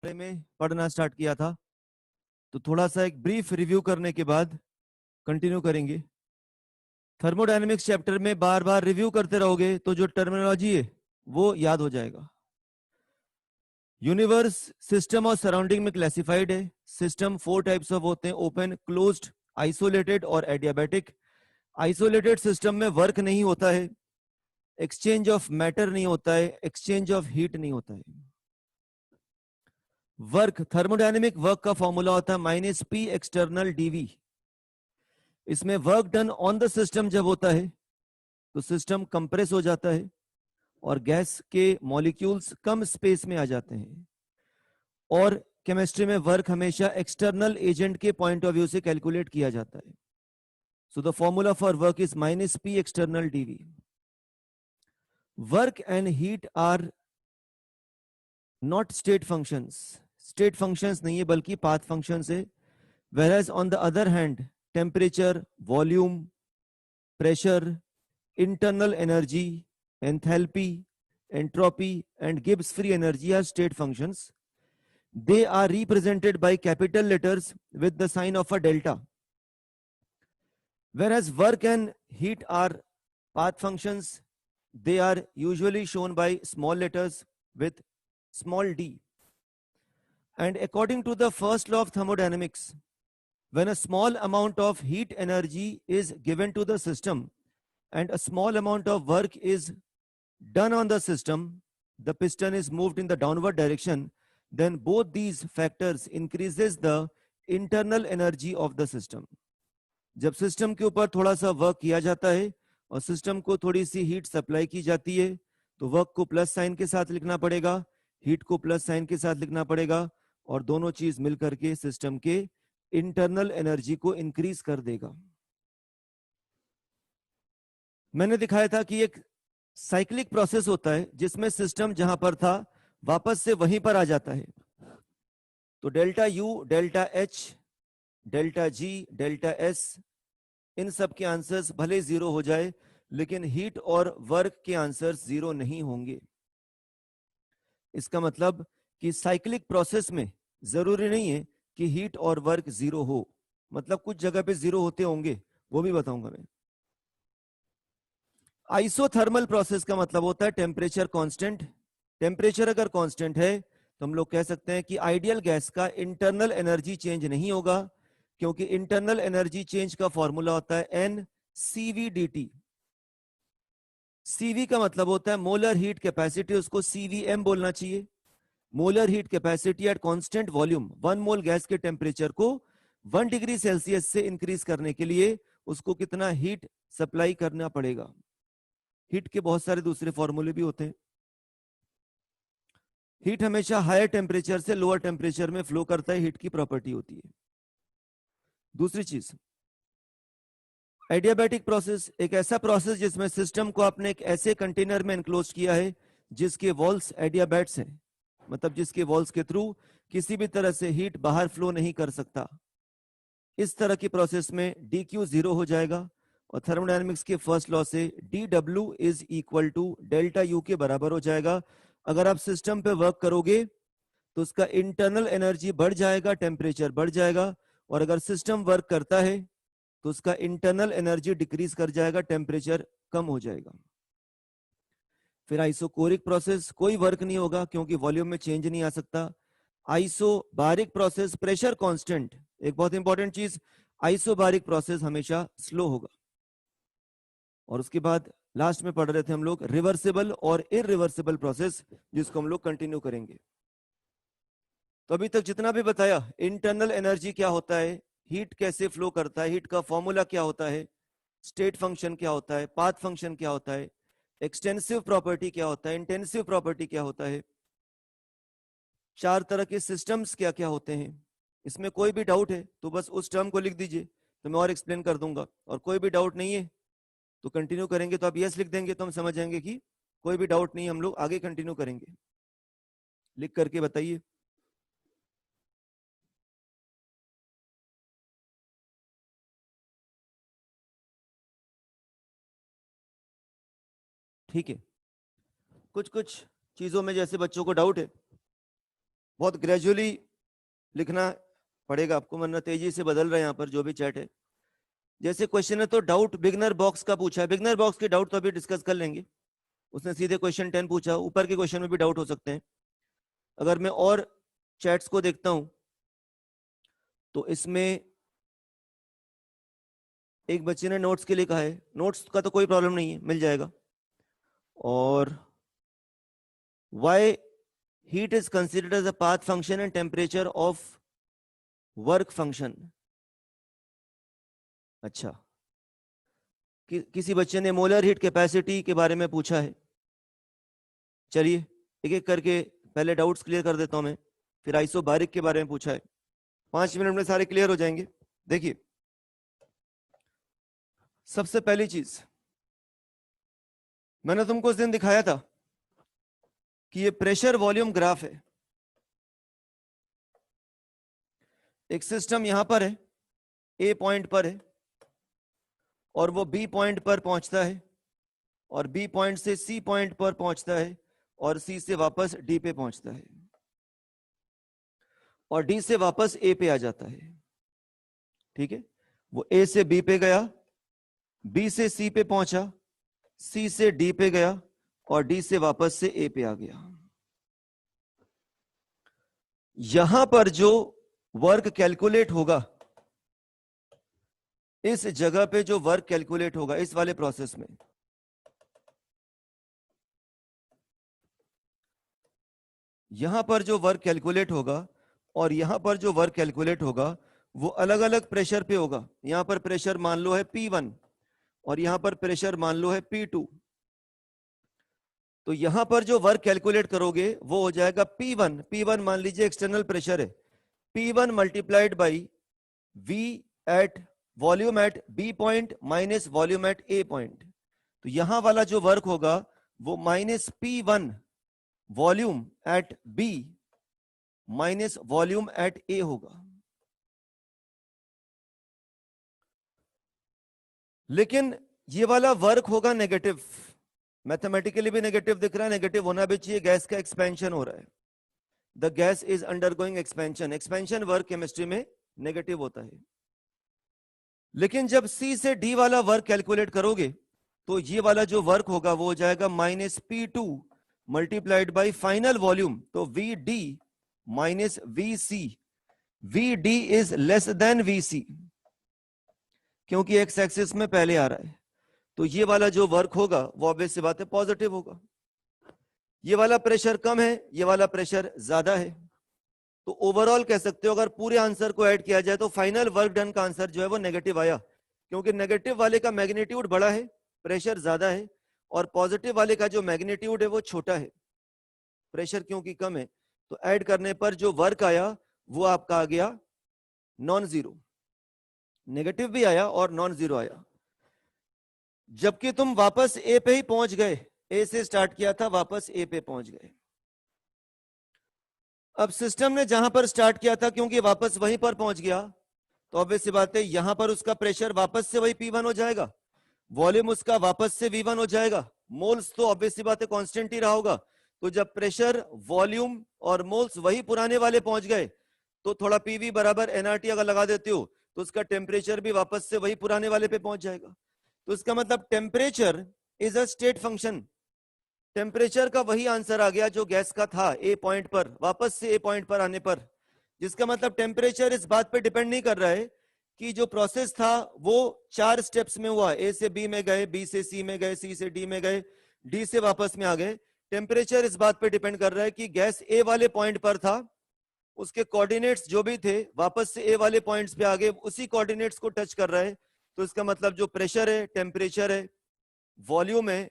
बारे में पढ़ना स्टार्ट किया था, तो थोड़ा सा एक ब्रीफ रिव्यू करने के बाद कंटिन्यू करेंगे। थर्मोडायनेमिक्स चैप्टर में बार बार रिव्यू करते रहोगे तो जो टर्मिनोलॉजी है वो याद हो जाएगा। यूनिवर्स सिस्टम और सराउंडिंग में क्लासिफाइड है। सिस्टम 4 टाइप्स ऑफ होते हैं, ओपन, क्लोज्ड, आइसोलेटेड और एडियाबैटिक। आइसोलेटेड सिस्टम में वर्क नहीं होता है, एक्सचेंज ऑफ मैटर नहीं होता है, एक्सचेंज ऑफ हीट नहीं होता है। वर्क, थर्मोडायनेमिक वर्क का फॉर्मूला होता है -P एक्सटर्नल डीवी। इसमें work done on the system जब होता है तो सिस्टम कंप्रेस हो जाता है और गैस के मॉलिक्यूल्स कम स्पेस में आ जाते हैं। और केमिस्ट्री में वर्क हमेशा एक्सटर्नल एजेंट के पॉइंट ऑफ व्यू से कैलकुलेट किया जाता है। So the formula for work is -P external dV. Work and heat are not state functions. State functions नहीं है बल्कि पाथ फंक्शंस है। whereas on the other hand temperature, volume, pressure, internal energy, enthalpy, entropy and Gibbs free energy are state functions. They are represented by capital letters with the sign of a delta, whereas work and heat are path functions. They are usually shown by small letters with small d. And according to the first law of thermodynamics, when a small amount of heat energy is given to the system and a small amount of work is done on the system, the piston is moved in the downward direction, then both these factors increases the internal energy of the system. जब system के ऊपर थोड़ा सा work किया जाता है और system को थोड़ी सी हीट सप्लाई की जाती है तो वर्क को प्लस साइन के साथ लिखना पड़ेगा, हीट को प्लस साइन के साथ लिखना पड़ेगा और दोनों चीज मिलकर के सिस्टम के इंटरनल एनर्जी को इंक्रीज कर देगा। मैंने दिखाया था कि एक साइक्लिक प्रोसेस होता है जिसमें सिस्टम जहां पर था वापस से वहीं पर आ जाता है। तो delta U, delta H, delta G, delta S, इन सब के आंसर्स भले जीरो हो जाए लेकिन हीट और वर्क के आंसर्स जीरो नहीं होंगे। इसका मतलब कि साइक्लिक प्रोसेस में जरूरी नहीं है कि हीट और वर्क जीरो हो, मतलब कुछ जगह पे जीरो होते होंगे, वो भी बताऊंगा मैं। आइसोथर्मल प्रोसेस का मतलब होता है टेम्परेचर कांस्टेंट। टेम्परेचर अगर कांस्टेंट है तो हम लोग कह सकते हैं कि आइडियल गैस का इंटरनल एनर्जी चेंज नहीं होगा, क्योंकि इंटरनल एनर्जी चेंज का फॉर्मूला होता है NCV/dt। CV का मतलब होता है मोलर हीट कैपेसिटी, उसको CVM बोलना चाहिए। Molar heat capacity at constant volume, 1 mole gas के टेम्परेचर को 1 डिग्री सेल्सियस से इंक्रीज करने के लिए उसको कितना हीट सप्लाई करना पड़ेगा। हीट के बहुत सारे दूसरे फॉर्मूले भी होते हैं। हीट हमेशा हायर टेम्परेचर से लोअर टेम्परेचर में फ्लो करता है, हीट की प्रॉपर्टी होती है। दूसरी चीज, एडियाबैटिक प्रोसेस, एक ऐसा प्रोसेस जिसमें सिस्टम को आपने एक ऐसे कंटेनर में एनक्लोज किया है जिसके वॉल्स एडियाबैट्स हैं, मतलब जिसके वॉल्स के थ्रू किसी भी तरह से हीट बाहर फ्लो नहीं कर सकता। इस तरह की प्रोसेस में dq जीरो हो जाएगा और थर्मोडायनेमिक्स के फर्स्ट लॉ से dw is equal to delta U के बराबर हो जाएगा। अगर आप सिस्टम पे वर्क करोगे तो उसका इंटरनल एनर्जी बढ़ जाएगा, टेम्परेचर बढ़ जाएगा, और अगर सिस्टम वर्क करता है तो उसका इंटरनल एनर्जी डिक्रीज कर जाएगा, टेम्परेचर कम हो जाएगा। फिर आइसोकोरिक प्रोसेस, कोई वर्क नहीं होगा क्योंकि वॉल्यूम में चेंज नहीं आ सकता। आइसोबारिक प्रोसेस, प्रेशर कांस्टेंट, एक बहुत इंपॉर्टेंट चीज, आइसोबारिक प्रोसेस हमेशा स्लो होगा। और उसके बाद लास्ट में पढ़ रहे थे हम लोग रिवर्सिबल और इरिवर्सिबल प्रोसेस, जिसको हम लोग कंटिन्यू करेंगे। तो अभी तक जितना भी बताया, इंटरनल एनर्जी क्या होता है, हीट कैसे फ्लो करता है, हीट का फॉर्मूला क्या होता है, स्टेट फंक्शन क्या होता है, पाथ फंक्शन क्या होता है, एक्सटेंसिव प्रॉपर्टी क्या होता है, इंटेंसिव प्रॉपर्टी क्या होता है, 4 तरह के सिस्टम्स क्या क्या होते हैं। इसमें कोई भी डाउट है तो बस उस टर्म को लिख दीजिए, तो मैं और एक्सप्लेन कर दूंगा, और कोई भी डाउट नहीं है तो कंटिन्यू करेंगे, तो आप यस लिख देंगे तो हम समझ जाएंगे कि कोई भी डाउट नहीं, हम लोग आगे कंटिन्यू करेंगे। लिख करके बताइए। ठीक है, कुछ कुछ चीजों में जैसे बच्चों को डाउट है बहुत ग्रेजुअली लिखना पड़ेगा आपको, वरना तेजी से बदल रहे हैं यहाँ पर जो भी चैट है। जैसे क्वेश्चन है तो डाउट बिगनर बॉक्स का पूछा है, बिगनर बॉक्स के डाउट तो अभी डिस्कस कर लेंगे। उसने सीधे क्वेश्चन 10 पूछा, ऊपर के क्वेश्चन में भी डाउट हो सकते हैं। अगर मैं और चैट्स को देखता हूं तो इसमें एक बच्चे ने नोट्स के लिए कहा है, नोट्स का तो कोई प्रॉब्लम नहीं है, मिल जाएगा। और why heat is considered as a path function and temperature of work function. अच्छा, किसी बच्चे ने मोलर हीट कैपेसिटी के बारे में पूछा है। चलिए एक एक करके पहले डाउट्स क्लियर कर देता हूं मैं, फिर आइसोबारिक के बारे में पूछा है। 5 मिनट में सारे क्लियर हो जाएंगे। देखिए, सबसे पहली चीज मैंने तुमको उस दिन दिखाया था कि ये प्रेशर वॉल्यूम ग्राफ है। एक सिस्टम यहां पर है, ए पॉइंट पर है, और वो बी पॉइंट पर पहुंचता है, और बी पॉइंट से सी पॉइंट पर पहुंचता है, और सी से वापस डी पे पहुंचता है, और डी से वापस ए पे आ जाता है। ठीक है, वो ए से बी पे गया, बी से सी पे पहुंचा, सी से डी पे गया, और डी से वापस से ए पे आ गया। यहां पर जो वर्क कैलकुलेट होगा, इस जगह पे जो वर्क कैलकुलेट होगा इस वाले प्रोसेस में, यहां पर जो वर्क कैलकुलेट होगा और यहां पर जो वर्क कैलकुलेट होगा वो अलग अलग प्रेशर पे होगा। यहां पर प्रेशर मान लो है P1 और यहां पर प्रेशर मान लो है P2। तो यहां पर जो वर्क कैलकुलेट करोगे वो हो जाएगा P1, P1 मान लीजिए एक्सटर्नल प्रेशर है, P1 multiplied by V at volume at B point minus volume at A point. तो यहां वाला जो वर्क होगा वो minus P1 volume at B minus volume at A होगा। लेकिन ये वाला वर्क होगा नेगेटिव, मैथमेटिकली भी नेगेटिव दिख रहा है, नेगेटिव होना भी चाहिए, गैस का एक्सपेंशन हो रहा है, the gas is undergoing expansion. Expansion work chemistry में नेगेटिव होता है। लेकिन जब सी से डी वाला वर्क कैलकुलेट करोगे तो ये वाला जो वर्क होगा वो हो जाएगा minus P2 multiplied by final volume, तो VD minus VC। VD is less then VC क्योंकि एक्स एक्सिस में पहले आ रहा है, तो ये वाला जो वर्क होगा वो ऑब्वियस सी बात है पॉजिटिव होगा। ये वाला प्रेशर कम है, ये वाला प्रेशर ज्यादा है, तो ओवरऑल कह सकते हो अगर पूरे आंसर को ऐड किया जाए तो फाइनल वर्क डन का आंसर जो है वो नेगेटिव आया, क्योंकि नेगेटिव वाले का मैग्नीट्यूड बड़ा है, प्रेशर ज्यादा है, और पॉजिटिव वाले का जो मैग्नीट्यूड है वो छोटा है, प्रेशर क्योंकि कम है। तो ऐड करने पर जो वर्क आया वो आपका आ गया नॉन जीरो, नेगेटिव भी आया और नॉन जीरो आया। जबकि तुम वापस ए पे ही पहुंच गए, ए से स्टार्ट किया था, वापस ए पे पहुंच गए। अब सिस्टम ने जहां पर स्टार्ट किया था क्योंकि वापस वहीं पर पहुंच गया, तो ऑब्वियस सी बात है यहां पर उसका प्रेशर वापस से वही P1 हो जाएगा, वॉल्यूम उसका वापस से V1 हो जाएगा, मोल्स तो ऑब्वियस सी बात है कांस्टेंट ही रहा होगा। तो जब प्रेशर, वॉल्यूम और मोल्स वही पुराने वाले पहुंच गए तो थोड़ा PV बराबर nRT अगर लगा देते हो तो उसका टेम्परेचर भी वापस से वही पुराने वाले पे पहुंच जाएगा। तो इसका मतलब temperature is a state function. Temperature का वही आंसर आ गया जो गैस का था ए पॉइंट पर, वापस से ए पॉइंट पर आने पर, जिसका मतलब टेम्परेचर इस बात पे डिपेंड नहीं कर रहा है कि जो प्रोसेस था वो 4 स्टेप्स में हुआ, ए से बी में गए, बी से सी में गए, सी से डी में गए, डी से वापस में आ गए। टेम्परेचर इस बात पे डिपेंड कर रहा है कि गैस ए वाले पॉइंट पर था, उसके कोऑर्डिनेट्स जो भी थे वापस से ए वाले पॉइंट्स पे आ गए, उसी कोऑर्डिनेट्स को टच कर रहा है। तो इसका मतलब जो प्रेशर है, टेम्परेचर है, वॉल्यूम है,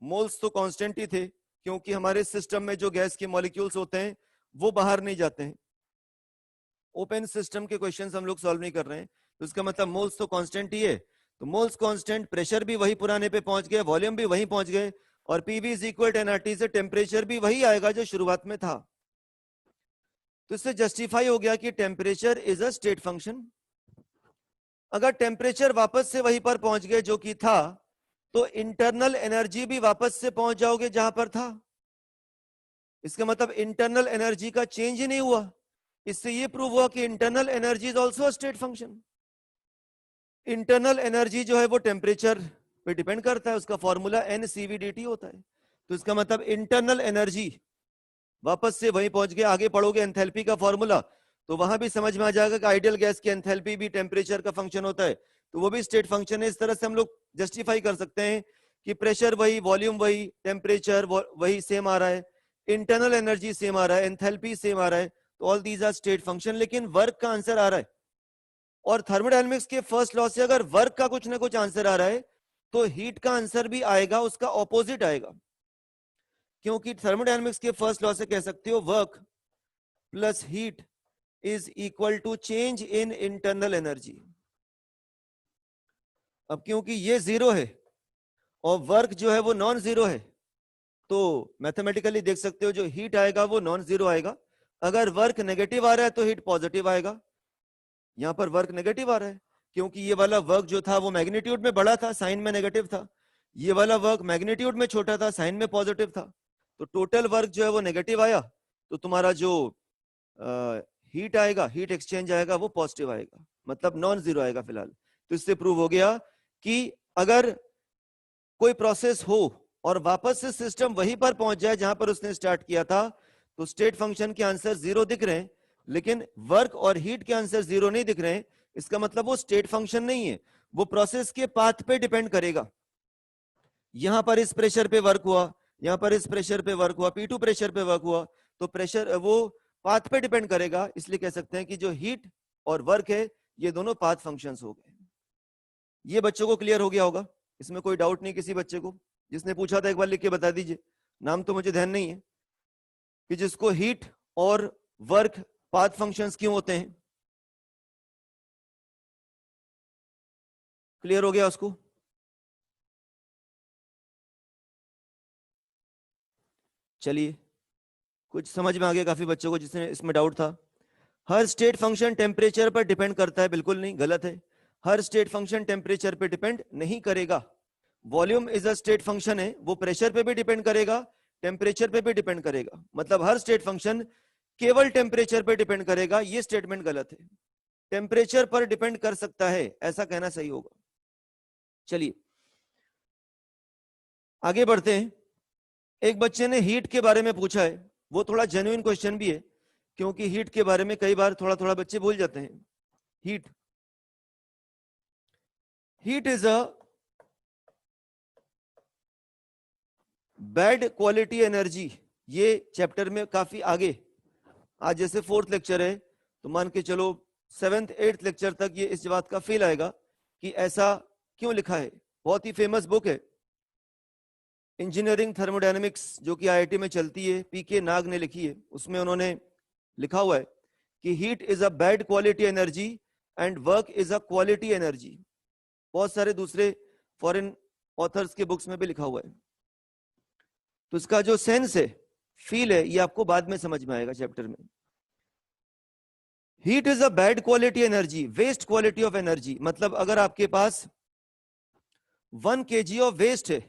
मोल्स तो कांस्टेंट ही थे क्योंकि हमारे सिस्टम में जो गैस के मॉलिक्यूल्स होते हैं वो बाहर नहीं जाते हैं। ओपन सिस्टम के क्वेश्चंस हम लोग सॉल्व नहीं कर रहे हैं, तो इसका मतलब मोल्स तो कांस्टेंट ही है। तो मोल्स कांस्टेंट, प्रेशर भी वही पुराने पे पहुंच गए, वॉल्यूम भी वही पहुंच गए, और PV is equal to nRT से टेम्परेचर भी वही आएगा जो शुरुआत में था। तो इससे जस्टिफाई हो गया कि temperature is a state function. अगर टेम्परेचर वापस से वहीं पर पहुंच गए जो कि था, तो इंटरनल एनर्जी भी वापस से पहुंच जाओगे जहां पर था। इसका मतलब इंटरनल एनर्जी का चेंज ही नहीं हुआ। इससे ये प्रूव हुआ कि internal energy is also state function. Internal energy जो है वो टेम्परेचर पे डिपेंड करता है, उसका फॉर्मूला NCV/dt होता है। तो इसका मतलब इंटरनल एनर्जी, वापस से वहीं पहुंच गए, आगे पढ़ोगे एंथैल्पी का फॉर्मूला तो वहां भी समझ में आ जाएगा कि आइडियल गैस की एंथैल्पी भी टेम्परेचर का फंक्शन होता है, तो वो भी स्टेट फंक्शन है। इस तरह से हम लोग जस्टिफाई कर सकते हैं कि प्रेशर वही, वॉल्यूम वही, टेम्परेचर वही सेम आ रहा है, इंटरनल एनर्जी सेम आ रहा है, एंथैल्पी सेम आ रहा है, तो all these are state function. लेकिन वर्क का आंसर आ रहा है, और थर्मोडायनेमिक्स के फर्स्ट लॉ से अगर वर्क का कुछ ना कुछ आंसर आ रहा है तो हीट का आंसर भी आएगा, उसका ऑपोजिट आएगा। क्योंकि थर्मोडायनेमिक्स के फर्स्ट लॉ से कह सकते हो work plus heat is equal to change in internal energy. अब क्योंकि ये जीरो है और वर्क जो है वो नॉन जीरो है, तो मैथमेटिकली देख सकते हो जो हीट आएगा वो नॉन जीरो आएगा। अगर वर्क नेगेटिव आ रहा है तो हीट पॉजिटिव आएगा। यहां पर वर्क नेगेटिव आ रहा है क्योंकि ये वाला वर्क जो था वो मैग्नीट्यूड में बड़ा था, साइन में नेगेटिव था। ये वाला वर्क मैग्नीट्यूड में छोटा था, साइन में पॉजिटिव था। तो टोटल वर्क जो है वो नेगेटिव आया, तो तुम्हारा जो हीट आएगा, हीट एक्सचेंज आएगा, वो पॉजिटिव आएगा, मतलब नॉन जीरो आएगा फिलहाल। तो इससे प्रूव हो गया कि अगर कोई प्रोसेस हो और वापस से सिस्टम वहीं पर पहुंच जाए जहां पर उसने स्टार्ट किया था, तो स्टेट फंक्शन के आंसर जीरो दिख रहे हैं, लेकिन वर्क और हीट के आंसर जीरो नहीं दिख रहे हैं। इसका मतलब वो स्टेट फंक्शन नहीं है, वो प्रोसेस के पाथ पे डिपेंड करेगा। यहां पर इस प्रेशर पे वर्क हुआ, यहां पर इस प्रेशर पे वर्क हुआ, P2 प्रेशर पे वर्क हुआ, तो प्रेशर वो पाथ पे डिपेंड करेगा। इसलिए कह सकते हैं कि जो हीट और वर्क है ये दोनों पाथ फंक्शंस हो गए। ये बच्चों को क्लियर हो गया होगा, इसमें कोई डाउट नहीं किसी बच्चे को? जिसने पूछा था एक बार लिख के बता दीजिए, नाम तो मुझे ध्यान नहीं है, कि जिसको हीट और वर्क पाथ फंक्शंस क्यों होते हैं। क्लियर हो गया उसको? चलिए, कुछ समझ में आ गया काफी बच्चों को जिसने इसमें डाउट था। हर स्टेट फंक्शन टेम्परेचर पर डिपेंड करता है, बिल्कुल नहीं, गलत है। हर स्टेट फंक्शन टेम्परेचर पे डिपेंड नहीं करेगा। Volume is a state function है, वो प्रेशर पे भी डिपेंड करेगा, टेम्परेचर पे भी डिपेंड करेगा। मतलब हर स्टेट फंक्शन केवल टेम्परेचर पे डिपेंड करेगा, ये स्टेटमेंट गलत है। टेम्परेचर पर डिपेंड कर सकता है, ऐसा कहना सही होगा। चलिए आगे बढ़ते हैं। एक बच्चे ने हीट के बारे में पूछा है, वो थोड़ा जेन्युइन क्वेश्चन भी है, क्योंकि हीट के बारे में कई बार थोड़ा थोड़ा बच्चे भूल जाते हैं। Heat is a bad quality energy. ये चैप्टर में काफी आगे, आज जैसे 4th लेक्चर है तो मान के चलो 7th 8th लेक्चर तक ये इस बात का फील आएगा कि ऐसा क्यों लिखा है। बहुत ही फेमस बुक है इंजीनियरिंग थर्मोडायनेमिक्स, जो कि IIT में चलती है, PK नाग ने लिखी है। उसमें उन्होंने लिखा हुआ है कि heat is a bad quality energy and work is a quality energy. बहुत सारे दूसरे फॉरेन ऑथर्स के बुक्स में भी लिखा हुआ है। तो इसका जो सेंस है, फील है, ये आपको बाद में समझ में आएगा चैप्टर में। Heat is a bad quality energy, waste quality of energy. मतलब अगर आपके पास 1 kg ऑफ वेस्ट है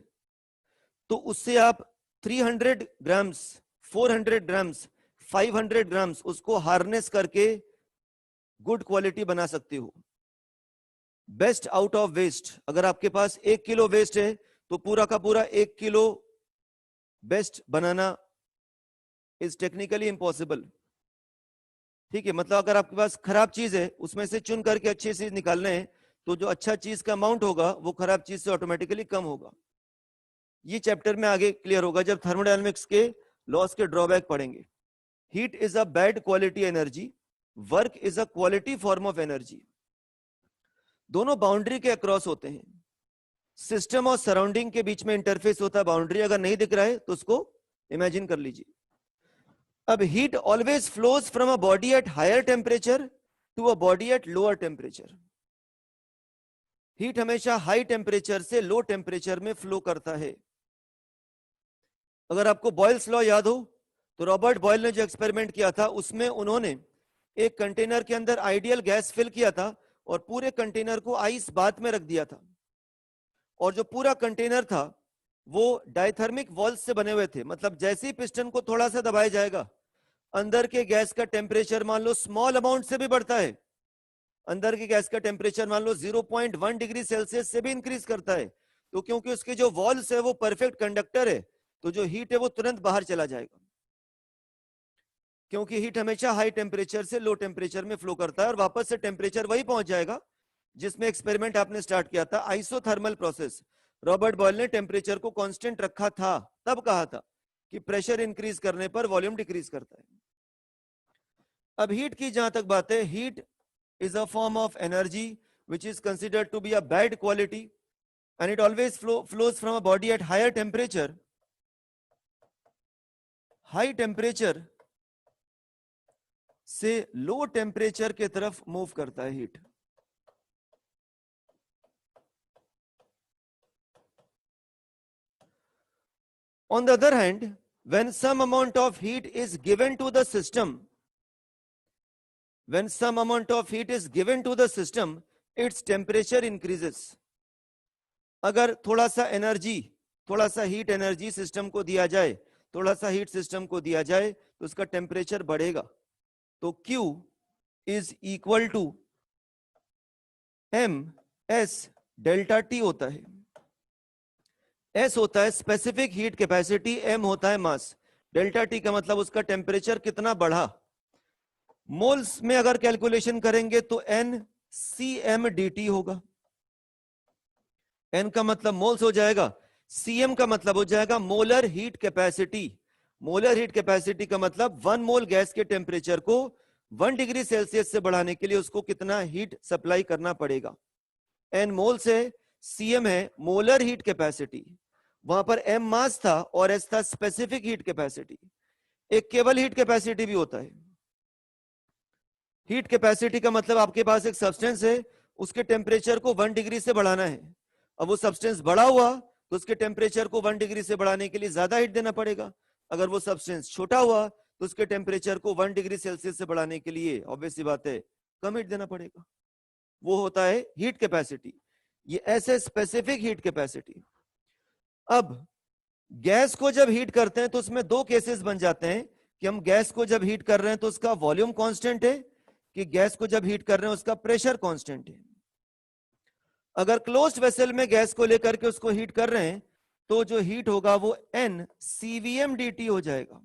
तो उससे आप 300 ग्राम्स, 400 ग्राम्स, 500 ग्राम्स उसको हार्नेस करके गुड क्वालिटी बना सकते हो। बेस्ट आउट ऑफ वेस्ट, अगर आपके पास 1 किलो वेस्ट है तो पूरा का पूरा 1 kilo best banana is technically impossible. ठीक है, मतलब अगर आपके पास खराब चीज है, उसमें से चुन करके अच्छी चीज निकालना है, तो जो अच्छा चीज का अमाउंट होगा वो खराब चीज से ऑटोमेटिकली कम होगा। ये चैप्टर में आगे क्लियर होगा जब थर्मोडायनेमिक्स के लॉस के ड्रॉबैक पढ़ेंगे। Heat is a bad quality energy, work is a quality form of energy. दोनों बाउंड्री के अक्रॉस होते हैं। सिस्टम और सराउंडिंग के बीच में इंटरफेस होता है बाउंड्री, अगर नहीं दिख रहा है तो उसको इमेजिन कर लीजिए। अब heat always flows from a body at higher temperature to a body at lower temperature. Heat हमेशा हाई टेम्परेचर से लो टेम्परेचर में फ्लो करता है। अगर आपको बॉयल्स लॉ याद हो तो रॉबर्ट बॉयल ने जो एक्सपेरिमेंट किया था उसमें उन्होंने एक कंटेनर के अंदर आइडियल गैस फिल किया था और पूरे कंटेनर को आइस बाथ में रख दिया था, और जो पूरा कंटेनर था वो डायथर्मिक वॉल्स से बने हुए थे, मतलब जैसे ही पिस्टन को थोड़ा सा दबाया जाएगा, अंदर के गैस का टेम्परेचर मान लो स्मॉल अमाउंट से भी बढ़ता है, अंदर के गैस का टेम्परेचर मान लो 0.1 डिग्री सेल्सियस से भी इंक्रीज करता है। तो क्योंकि उसके जो वॉल्स है वो परफेक्ट कंडक्टर है, तो जो हीट है वो तुरंत बाहर चला जाएगा, क्योंकि हीट हमेशा हाई टेम्परेचर से लो टेम्परेचर में फ्लो करता है और वापस से टेम्परेचर वही पहुंच जाएगा जिसमें एक्सपेरिमेंट आपने स्टार्ट किया था, आइसोथर्मल प्रोसेस। रॉबर्ट बॉयल ने टेम्परेचर को कांस्टेंट रखा था, तब कहा था कि प्रेशर इंक्रीज करने पर वॉल्यूम डिक्रीज करता है। अब हीट की जहां तक बात है, heat is a form of energy which is considered to be a bad quality, and it always flows from a body at higher temperature. High temperature से लो टेम्परेचर के तरफ मूव करता है heat. On the other hand, when some amount of heat is given to the system, when some amount of heat is given to the system, its temperature increases. अगर थोड़ा सा energy, थोड़ा सा heat energy system को दिया जाए, थोड़ा सा हीट सिस्टम को दिया जाए, तो उसका टेम्परेचर बढ़ेगा। तो Q is equal to M S delta T होता है। एस होता है स्पेसिफिक हीट कैपेसिटी, एम होता है मास, डेल्टा टी का मतलब उसका टेम्परेचर कितना बढ़ा। मोल्स में अगर कैलकुलेशन करेंगे तो N C M D T होगा। एन का मतलब मोल्स हो जाएगा, सीएम का मतलब हो जाएगा molar heat capacity. Molar heat capacity का मतलब 1 मोल गैस के टेम्परेचर को 1 डिग्री सेल्सियस से बढ़ाने के लिए उसको कितना हीट सप्लाई करना पड़ेगा। एन मोल्स है, सीएम है मोलर हीट कैपेसिटी, वहां पर एम मास था और एस था स्पेसिफिक हीट कैपेसिटी। एक केवल हीट कैपेसिटी भी होता है। हीट कैपेसिटी का मतलब आपके पास एक सब्सटेंस है, उसके टेम्परेचर को 1 डिग्री से बढ़ाना है। अब वो सब्सटेंस बड़ा हुआ तो उसके टेम्परेचर को 1 डिग्री से बढ़ाने के लिए ज्यादा हीट देना पड़ेगा। अगर वो सब्सटेंस छोटा हुआ तो उसके टेम्परेचर को 1 डिग्री सेल्सियस से बढ़ाने के लिए ऑब्वियस सी बात है कम हीट देना पड़ेगा। वो होता है हीट कैपेसिटी। ये ऐसे स्पेसिफिक हीट कैपेसिटी। अब गैस को जब हीट करते हैं तो उसमें दो केसेस बन जाते हैं कि हम गैस को जब हीट कर रहे हैं तो उसका वॉल्यूम कांस्टेंट है, कि गैस को जब हीट कर रहे हैं उसका प्रेशर कांस्टेंट है। अगर क्लोज्ड वेसल में गैस को लेकर के उसको हीट कर रहे हैं तो जो हीट होगा वो एन सीवीएम डी हो जाएगा,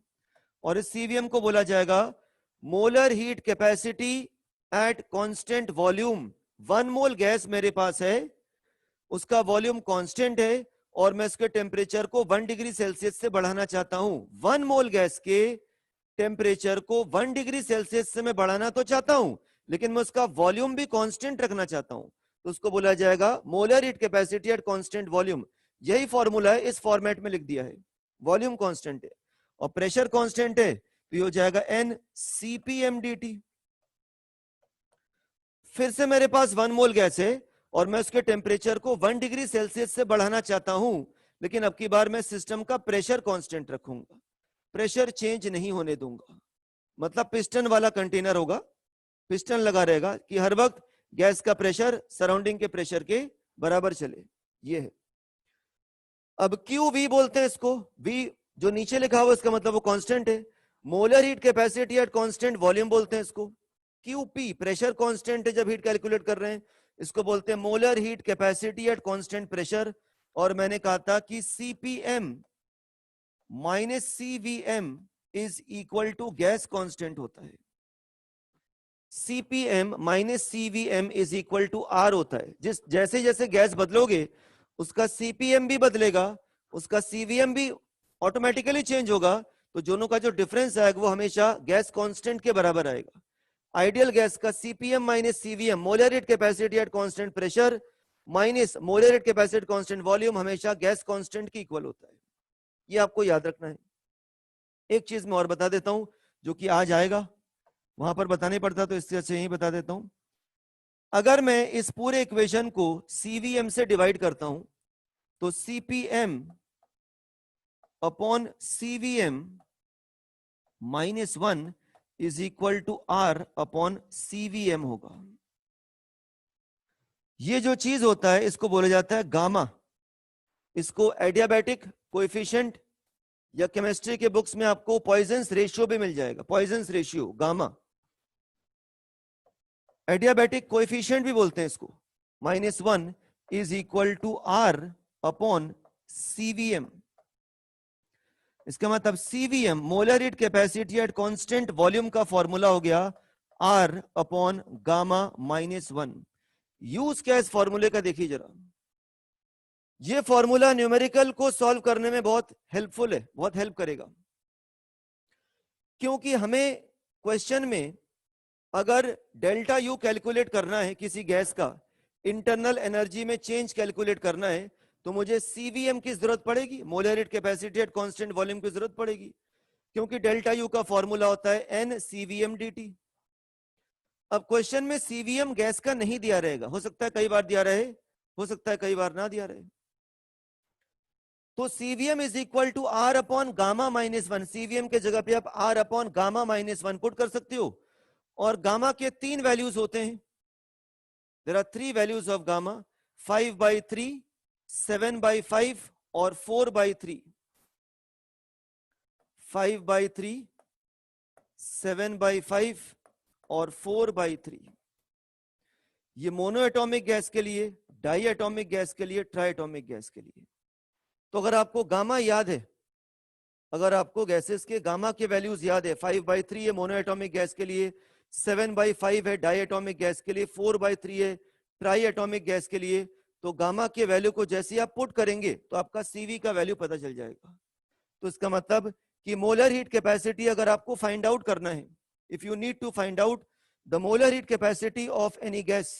और इस सीवीएम को बोला जाएगा molar heat capacity at constant volume. 1 mole gas मेरे पास है, उसका वॉल्यूम कांस्टेंट है और मैं उसके टेम्परेचर को 1 डिग्री सेल्सियस से बढ़ाना चाहता हूं। 1 मोल गैस के टेम्परेचर को 1 डिग्री सेल्सियस से मैं बढ़ाना तो चाहता हूं, लेकिन मैं उसका वॉल्यूम भी कांस्टेंट रखना चाहता हूं, तो उसको बोला जाएगा molar heat capacity at constant volume. यही फॉर्मूला है, इस फॉर्मेट में लिख दिया है। वॉल्यूम कांस्टेंट है और प्रेशर कांस्टेंट है, तो ये हो जाएगा एन सीपीएम डी। फिर से मेरे पास 1 मोल गैस है और मैं उसके टेम्परेचर को 1 डिग्री सेल्सियस से बढ़ाना चाहता हूं, लेकिन अब की बार मैं सिस्टम का प्रेशर कांस्टेंट रखूंगा, प्रेशर चेंज नहीं होने दूंगा। मतलब पिस्टन वाला कंटेनर होगा, पिस्टन लगा रहेगा कि हर वक्त गैस का प्रेशर सराउंडिंग के प्रेशर के बराबर चले। ये है। अब क्यू वी बोलते हैं इसको, वी जो नीचे लिखा हुआ इसका मतलब वो कांस्टेंट है। Molar heat capacity at constant volume बोलते हैं इसको। क्यू पी प्रेशर कांस्टेंट है जब हीट कैलकुलेट कर रहे हैं, इसको बोलते हैं molar heat capacity at constant pressure. और मैंने कहा था कि CPM minus CVM is equal to gas constant होता है। CPM minus CVM is equal to R होता है। जैसे जैसे गैस बदलोगे उसका सीपीएम भी बदलेगा, उसका सीवीएम भी ऑटोमेटिकली चेंज होगा, तो दोनों का जो डिफरेंस आएगा वो हमेशा गैस कांस्टेंट के बराबर आएगा। आइडियल गैस का CPM minus CVM molar heat capacity at constant pressure minus molar heat capacity constant volume हमेशा गैस कांस्टेंट के इक्वल होता है। ये आपको याद रखना है। एक चीज मैं और बता देता हूं जो कि आज आएगा, वहां पर बताने पड़ता तो इससे अच्छे यही बता देता हूं। अगर मैं इस पूरे इक्वेशन को सीवीएम से डिवाइड करता हूं तो CPM upon CVM minus 1 is equal to R upon CVM होगा। ये जो चीज होता है इसको बोला जाता है गामा। इसको एडियाबैटिक कोएफिशिएंट, या केमिस्ट्री के बुक्स में आपको पॉइजन्स रेशियो भी मिल जाएगा, Poisson's ratio gamma, adiabatic coefficient भी बोलते हैं इसको। -1 is equal to R upon CVM। इसका मतलब CVM molar heat capacity at constant volume का फॉर्मूला हो गया R अपॉन गामा -1। यूज क्या इस फॉर्मूले का देखिए जरा। ये फॉर्मूला न्यूमेरिकल को सॉल्व करने में बहुत हेल्पफुल है, बहुत हेल्प करेगा, क्योंकि हमें क्वेश्चन में अगर डेल्टा यू कैलकुलेट करना है, किसी गैस का इंटरनल एनर्जी में चेंज कैलकुलेट करना है, तो मुझे सीवीएम की जरूरत पड़ेगी, molar heat capacity at constant volume की जरूरत पड़ेगी, क्योंकि डेल्टा यू का फॉर्मूला होता है एन सीवीएम dt। अब क्वेश्चन में सीवीएम गैस का नहीं दिया रहेगा, हो सकता है कई बार दिया रहे, हो सकता है कई बार ना दिया रहे। तो CVM is equal to R upon gamma -1। CVM के जगह पे आप आर अपॉन गामा -1 पुट कर सकते हो, और गामा के 3 वैल्यूज होते हैं। There are 3 values of gamma, 5/3, 7/5 और 4/3। 5/3, 7/5 और 4/3। ये मोनोएटॉमिक गैस के लिए, डाई एटॉमिक गैस के लिए, ट्राई एटॉमिक गैस के लिए। तो अगर आपको गामा याद है, अगर आपको गैसेस के गामा के वैल्यूज याद है, 5/3 है मोनोएटॉमिक गैस के लिए, 7/5 है डाई एटॉमिक गैस के लिए, 4/3 है ट्राई एटॉमिक गैस के लिए, तो गामा के वैल्यू को जैसे आप पुट करेंगे तो आपका सीवी का वैल्यू पता चल जाएगा। तो इसका मतलब कि मोलर हीट कैपेसिटी अगर आपको फाइंड आउट करना है, if you need to find out the molar heat capacity of any gas,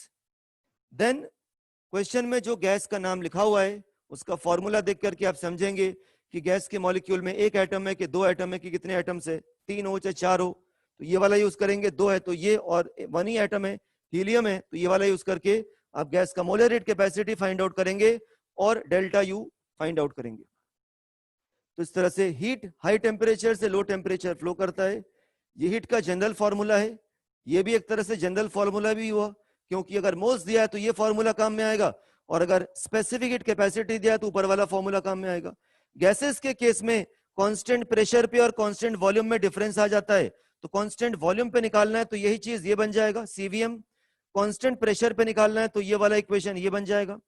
then question में जो गैस का नाम लिखा हुआ है उसका फॉर्मूला देख करके आप समझेंगे कि गैस के मॉलिक्यूल में एक एटम है कि 2 एटम है कि कितने एटम्स है, 3 हो चाहे 4 हो, तो ये वाला यूज करेंगे, 2 है तो ये, और 1 ही एटम है हीलियम है तो ये वाला यूज करके आप गैस का molar heat capacity find out करेंगे और डेल्टा यू फाइंड आउट करेंगे। तो इस तरह से हीट हाई टेम्परेचर से लो टेम्परेचर फ्लो करता है। ये हीट का जनरल फॉर्मूला है, ये भी एक तरह से जनरल फॉर्मूला भी हुआ, क्योंकि अगर मोल्स दिया है तो ये फॉर्मूला काम में आएगा, और अगर स्पेसिफिक हीट कैपेसिटी दिया है तो ऊपर वाला फॉर्मूला काम में आएगा। गैसेस के केस में कांस्टेंट प्रेशर पे और कांस्टेंट वॉल्यूम में डिफरेंस आ जाता है, तो कांस्टेंट वॉल्यूम पे निकालना है तो यही चीज ये बन जाएगा सीवीएम, कांस्टेंट प्रेशर पे निकालना है तो ये वाला इक्वेशन ये बन जाएगा।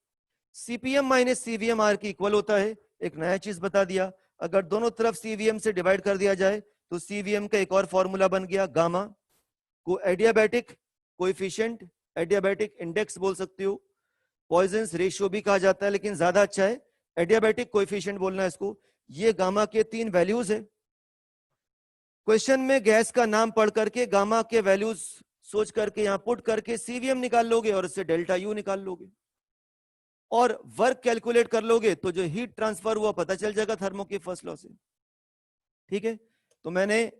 सीपीएम माइनस सीवीएम आर की इक्वल होता है, एक नया चीज बता दिया, अगर दोनों तरफ सीवीएम से डिवाइड कर दिया जाए तो सीवीएम का एक और फॉर्मूला बन गया गामा, को एडियाबैटिक कोएफिशिएंट, एडियाबैटिक इंडेक्स बोल सकते हो, पॉइजन्स रेशियो भी कहा जाता है, लेकिन ज्यादा अच्छा है एडियाबैटिक कोएफिशिएंट बोलना है इसको। ये गामा के 3 वैल्यूज है। क्वेश्चन में गैस का नाम पढ़ करके गामा के वैल्यूज सोच करके यहां पुट करके सीवीएम निकाल लोगे और इससे डेल्टा यू निकाल लोगे और वर्क कैलकुलेट कर लोगे, तो जो हीट ट्रांसफर हुआ पता चल जाएगा थर्मो के फर्स्ट लॉ से। ठीक है, तो मैंने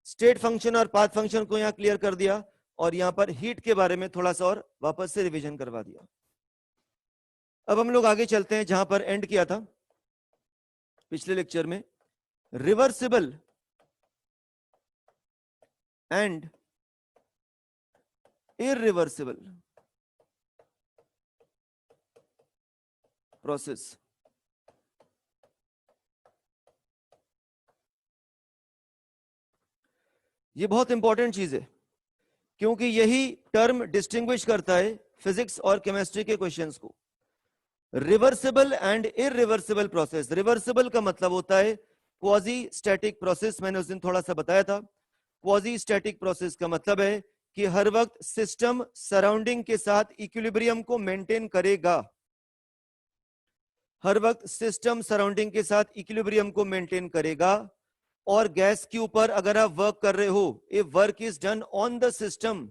स्टेट फंक्शन और पाथ फंक्शन को यहां क्लियर कर दिया, और यहां पर हीट के बारे में थोड़ा सा और वापस से रिवीजन करवा दिया। अब हम लोग आगे चलते हैं जहां पर एंड किया था पिछले लेक्चर में, रिवर्सिबल एंड इररिवर्सिबल प्रोसेस। ये बहुत इंपॉर्टेंट चीज है, क्योंकि यही टर्म डिस्टिंग्विश करता है फिजिक्स और केमिस्ट्री के क्वेश्चंस को। Reversible and irreversible process. Reversible का मतलब होता है क्वाजी स्टैटिक प्रोसेस, मैंने उस दिन थोड़ा सा बताया था। क्वाजी स्टैटिक प्रोसेस का मतलब है कि हर वक्त सिस्टम सराउंडिंग के साथ इक्विलिब्रियम को मेंटेन करेगा, हर वक्त सिस्टम सराउंडिंग के साथ इक्विलिब्रियम को मेंटेन करेगा, और गैस के ऊपर अगर आप वर्क कर रहे हो, if work is done on the system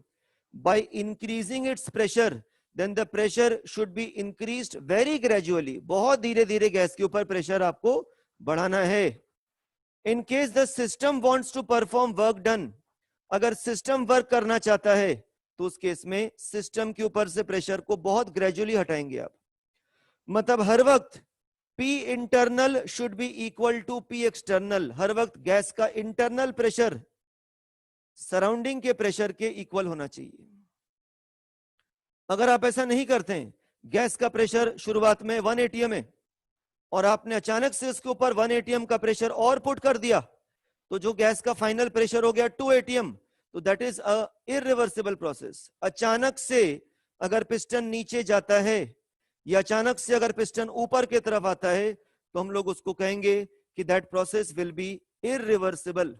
by increasing its pressure, then the pressure should be increased very gradually. बहुत धीरे धीरे गैस के ऊपर प्रेशर आपको बढ़ाना है। In case the system wants to perform work done, अगर सिस्टम वर्क करना चाहता है तो उस केस में सिस्टम के ऊपर से प्रेशर को बहुत ग्रेजुअली हटाएंगे आप। मतलब हर वक्त P internal should be equal to P external, हर वक्त गैस का इंटरनल प्रेशर सराउंडिंग के प्रेशर के इक्वल होना चाहिए। अगर आप ऐसा नहीं करते हैं, गैस का प्रेशर शुरुआत में 1 atm है और आपने अचानक से इसके ऊपर 1 atm का प्रेशर और पुट कर दिया, तो जो गैस का फाइनल प्रेशर हो गया 2 atm, तो that is a irreversible process. अचानक से अगर पिस्टन नीचे जाता है या अचानक से अगर पिस्टन ऊपर की तरफ आता है, तो हम लोग उसको कहेंगे कि that process will be irreversible.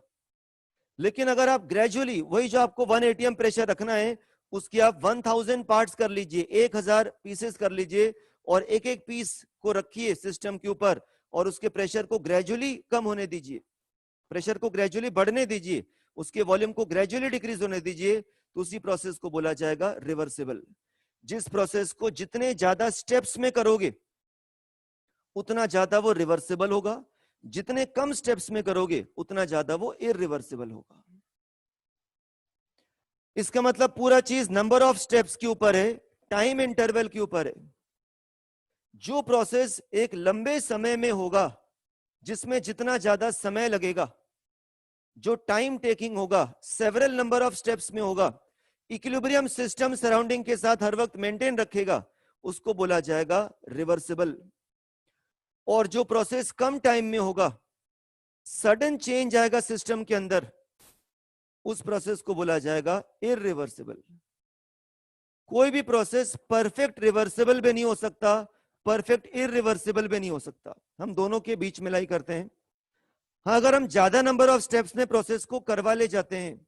लेकिन अगर आप ग्रेजुअली वही जो आपको 1 atm प्रेशर रखना है, उसकी आप 1000 पार्ट्स कर लीजिए, 1000 पीसेस कर लीजिए, और एक एक पीस को रखिए सिस्टम के ऊपर और उसके प्रेशर को ग्रेजुअली कम होने दीजिए, प्रेशर को ग्रेजुअली बढ़ने दीजिए, उसके वॉल्यूम को ग्रेजुअली डिक्रीज होने दीजिए, तो उसी प्रोसेस को बोला जाएगा रिवर्सिबल। जिस प्रोसेस को जितने ज्यादा स्टेप्स में करोगे उतना ज्यादा वो रिवर्सिबल होगा, जितने कम स्टेप्स में करोगे उतना ज्यादा वो इरिवर्सिबल होगा। इसका मतलब पूरा चीज नंबर ऑफ स्टेप्स के ऊपर है, टाइम इंटरवल के ऊपर है। जो प्रोसेस एक लंबे समय में होगा, जिसमें जितना ज्यादा समय लगेगा, जो टाइम टेकिंग होगा, सेवरल नंबर ऑफ स्टेप्स में होगा, इक्विलिब्रियम सिस्टम सराउंडिंग के साथ हर वक्त मेंटेन रखेगा, उसको बोला जाएगा रिवर्सिबल। और जो प्रोसेस कम टाइम में होगा, सडन चेंज आएगा सिस्टम के अंदर, उस प्रोसेस को बोला जाएगा इरिवर्सिबल। कोई भी प्रोसेस परफेक्ट रिवर्सिबल भी नहीं हो सकता, परफेक्ट इरिवर्सिबल भी नहीं हो सकता, हम दोनों के बीच मिलाई करते हैं। हाँ, अगर हम ज्यादा नंबर ऑफ स्टेप्स में प्रोसेस को करवा ले जाते हैं,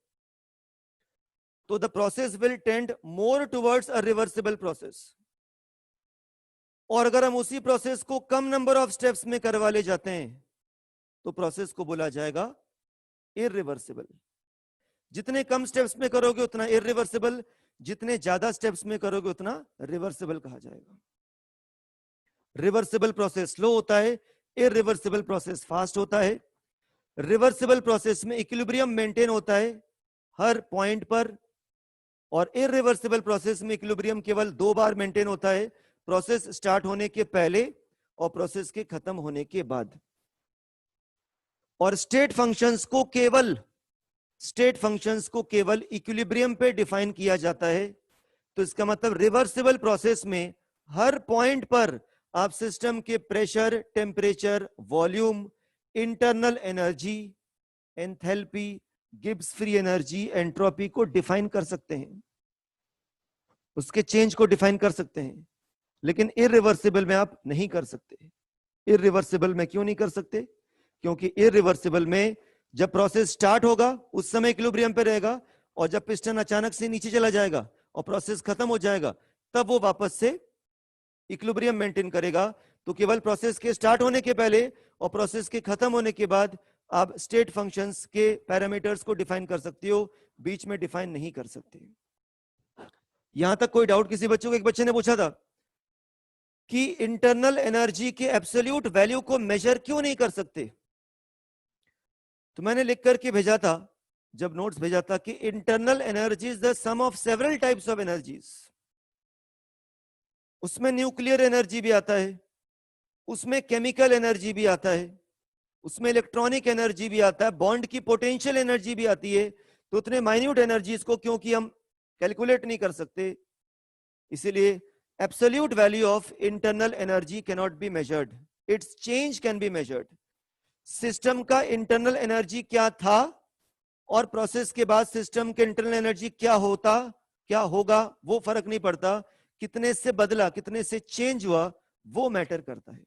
तो the process will tend more towards a reversible process. और अगर हम उसी प्रोसेस को कम नंबर ऑफ स्टेप्स में करवा ले जाते हैं, तो प्रोसेस को बोला जाएगा इरिवर्सिबल। जितने कम स्टेप्स में करोगे उतना इरिवर्सिबल, जितने ज्यादा स्टेप्स में करोगे उतना रिवर्सिबल कहा जाएगा। रिवर्सिबल प्रोसेस स्लो होता है, इरिवर्सिबल प्रोसेस फास्ट होता है। रिवर्सिबल प्रोसेस में इक्विलिब्रियम मेंटेन होता है हर पॉइंट पर, और इरिवर्सिबल प्रोसेस में इक्विलिब्रियम केवल 2 बार मेंटेन होता है, प्रोसेस स्टार्ट होने के पहले और प्रोसेस के खत्म होने के बाद। और स्टेट फंक्शंस को केवल इक्विलिब्रियम पे डिफाइन किया जाता है। तो इसका मतलब रिवर्सिबल प्रोसेस में हर पॉइंट पर आप सिस्टम के pressure, temperature, volume, internal energy, enthalpy, Gibbs free energy, entropy को डिफाइन कर सकते हैं, उसके चेंज को डिफाइन कर सकते हैं। लेकिन इरिवर्सिबल में आप नहीं कर सकते। इरिवर्सिबल में क्यों नहीं कर सकते? क्योंकि इरिवर्सिबल में जब प्रोसेस स्टार्ट होगा उस समय इक्विलिब्रियम पे रहेगा, और जब पिस्टन अचानक से नीचे चला जाएगा और प्रोसेस खत्म हो जाएगा, तब वो वापस से इक्विलिब्रियम मेंटेन करेगा। तो केवल प्रोसेस के स्टार्ट होने के पहले और प्रोसेस के खत्म होने के बाद आप स्टेट फंक्शंस के पैरामीटर्स को डिफाइन कर सकते हो, बीच में डिफाइन नहीं कर सकते। यहां तक कोई डाउट किसी बच्चों को? एक बच्चे ने पूछा था कि इंटरनल एनर्जी के एब्सोल्यूट वैल्यू को मेजर क्यों नहीं कर सकते? तो मैंने लिख करके भेजा था, जब नोट्स भेजा था, कि internal energy is the sum of several types of energies. उसमें न्यूक्लियर एनर्जी भी आता है, उसमें केमिकल एनर्जी भी आता है, उसमें इलेक्ट्रॉनिक एनर्जी भी आता है, बॉन्ड की पोटेंशियल एनर्जी भी आती है। तो उतने माइन्यूट एनर्जीज को क्योंकि हम कैलकुलेट नहीं कर सकते, इसीलिए absolute value of internal energy can not be measured, it's change can be measured. System का इंटरनल एनर्जी क्या था और प्रोसेस के बाद सिस्टम के इंटरनल एनर्जी क्या होगा, वो फर्क नहीं पड़ता। कितने से बदला, कितने से चेंज हुआ, वो मैटर करता है।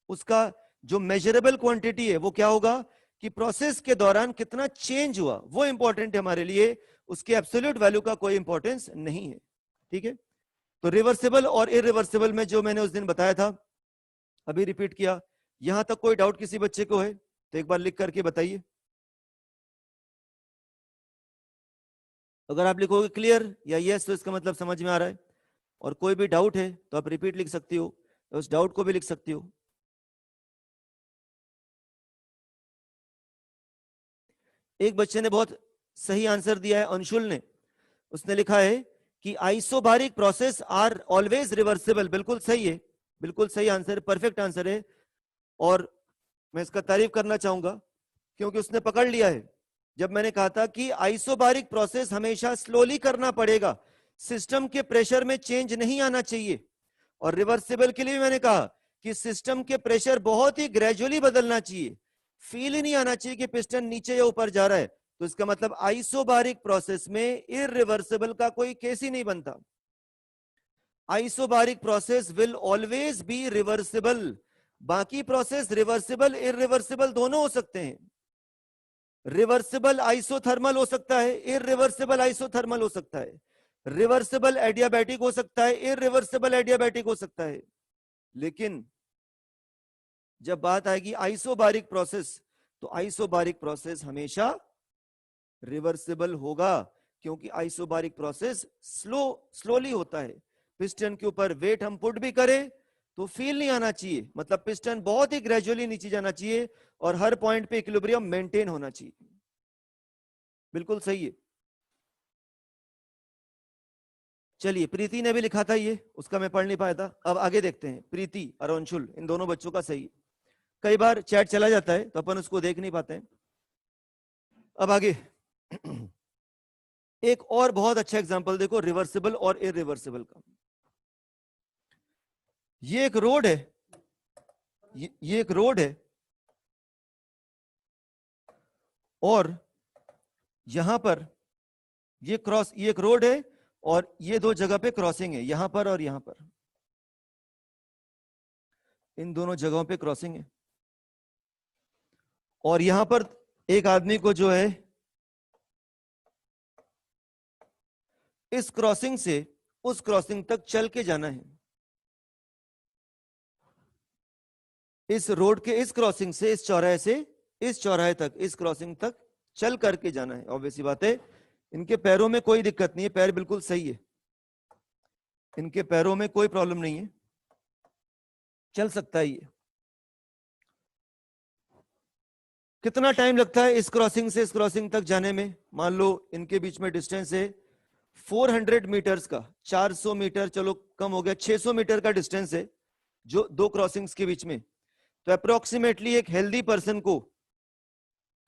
उसका जो मेजरेबल क्वांटिटी है वो क्या होगा कि प्रोसेस के दौरान कितना चेंज हुआ, वो इंपॉर्टेंट है हमारे लिए। उसके एब्सोल्यूट वैल्यू का कोई इंपॉर्टेंस नहीं है। ठीक है, तो रिवर्सिबल और इरिवर्सिबल में जो मैंने उस दिन बताया था अभी रिपीट किया। यहां तक कोई डाउट किसी बच्चे को है तो एक बार लिख करके बताइए। अगर आप लिखोगे क्लियर या यस तो इसका मतलब समझ में आ रहा है, और कोई भी डाउट है तो आप रिपीट लिख सकती हो, उस डाउट को भी लिख सकती हो। एक बच्चे ने बहुत सही आंसर दिया है, अंशुल ने। उसने लिखा है कि isobaric process are always reversible. बिल्कुल सही है, बिल्कुल सही आंसर, परफेक्ट आंसर है। और मैं इसका तारीफ करना चाहूंगा क्योंकि उसने पकड़ लिया है। जब मैंने कहा था कि आइसोबारिक प्रोसेस हमेशा स्लोली करना पड़ेगा, सिस्टम के प्रेशर में चेंज नहीं आना चाहिए। और रिवर्सिबल के लिए मैंने कहा कि सिस्टम के प्रेशर बहुत ही ग्रेजुअली बदलना चाहिए, फील ही नहीं आना चाहिए कि पिस्टन नीचे या ऊपर जा रहा है। तो इसका मतलब आइसोबारिक प्रोसेस में इररिवर्सिबल का कोई केस ही नहीं बनता। Isobaric process will always be reversible. बाकी प्रोसेस रिवर्सिबल इररिवर्सिबल दोनों हो सकते हैं। रिवर्सिबल आइसोथर्मल हो सकता है, इररिवर्सिबल आइसोथर्मल हो सकता है, रिवर्सिबल एडियाबैटिक हो सकता है, इररिवर्सिबल एडियाबैटिक हो सकता है। लेकिन जब बात आएगी आइसोबारिक प्रोसेस, तो आइसोबारिक प्रोसेस हमेशा रिवर्सिबल होगा, क्योंकि आइसोबारिक प्रोसेस स्लोली होता है। पिस्टन के ऊपर वेट हम पुट भी करें तो फील नहीं आना चाहिए, मतलब पिस्टन बहुत ही ग्रेजुअली नीचे जाना चाहिए और हर पॉइंट पे इक्विलिब्रियम मेंटेन होना चाहिए। बिल्कुल सही है। चलिए, प्रीति ने भी लिखा था ये, उसका मैं पढ़ नहीं पाया था। अब आगे देखते हैं। प्रीति और अंशुल, इन दोनों बच्चों का सही है। कई बार चैट चला जाता है तो अपन उसको देख नहीं पाते हैं। अब आगे एक और बहुत अच्छा एग्जांपल देखो रिवर्सिबल और इररिवर्सिबल का। ये एक रोड है, ये एक रोड है और यहां पर ये एक रोड है और ये दो जगह पे क्रॉसिंग है, यहां पर और यहां पर, इन दोनों जगहों पे क्रॉसिंग है। और यहां पर एक आदमी को जो है इस क्रॉसिंग से उस क्रॉसिंग तक चल के जाना है। इस रोड के इस क्रॉसिंग से इस चौराहे तक, इस क्रॉसिंग तक चल करके जाना है। ऑब्वियसली बात है, इनके पैरों में कोई दिक्कत नहीं है, पैर बिल्कुल सही है, इनके पैरों में कोई प्रॉब्लम नहीं है, चल सकता है ये। कितना टाइम लगता है इस क्रॉसिंग से इस क्रॉसिंग तक जाने में? मान लो इनके बीच में डिस्टेंस है 400 मीटर्स का, 400 मीटर, चलो कम हो गया, 600 मीटर का डिस्टेंस है जो दो क्रॉसिंग्स के बीच में। तो अप्रोक्सीमेटली एक हेल्दी पर्सन को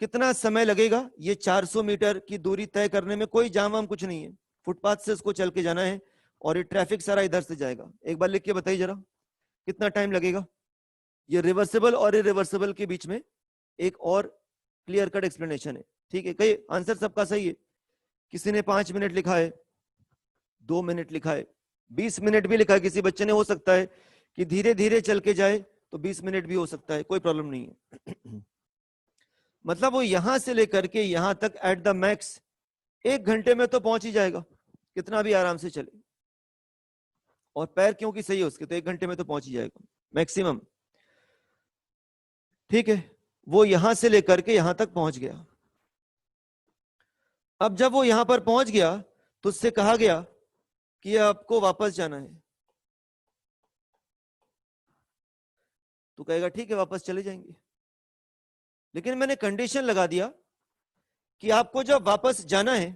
कितना समय लगेगा ये 400 मीटर की दूरी तय करने में? कोई जाम वाम कुछ नहीं है, फुटपाथ से उसको चल के जाना है और ये ट्रैफिक सारा इधर से जाएगा। एक बार लिख के बताइए जरा, कितना टाइम लगेगा? ये रिवर्सिबल और इरिवर्सिबल के बीच में एक और क्लियर कट एक्सप्लेनेशन है। ठीक है, कई आंसर सबका सही है। किसी ने 5 मिनट लिखा है, 2 मिनट लिखा है, 20 मिनट भी लिखा है किसी बच्चे ने। हो सकता है कि धीरे धीरे चल के जाए तो 20 मिनट भी हो सकता है, कोई प्रॉब्लम नहीं है। मतलब वो यहां से लेकर के यहां तक एट द मैक्स 1 घंटे में तो पहुंच ही जाएगा, कितना भी आराम से चले। और पैर क्योंकि सही है उसके, तो 1 घंटे में तो पहुंच ही जाएगा मैक्सिमम। ठीक है, वो यहां से लेकर के यहां तक पहुंच गया। अब जब वो यहां पर पहुंच गया तो उससे कहा गया कि आपको वापस जाना है। तो कहेगा ठीक है वापस चले जाएंगे, लेकिन मैंने कंडीशन लगा दिया कि आपको जब वापस जाना है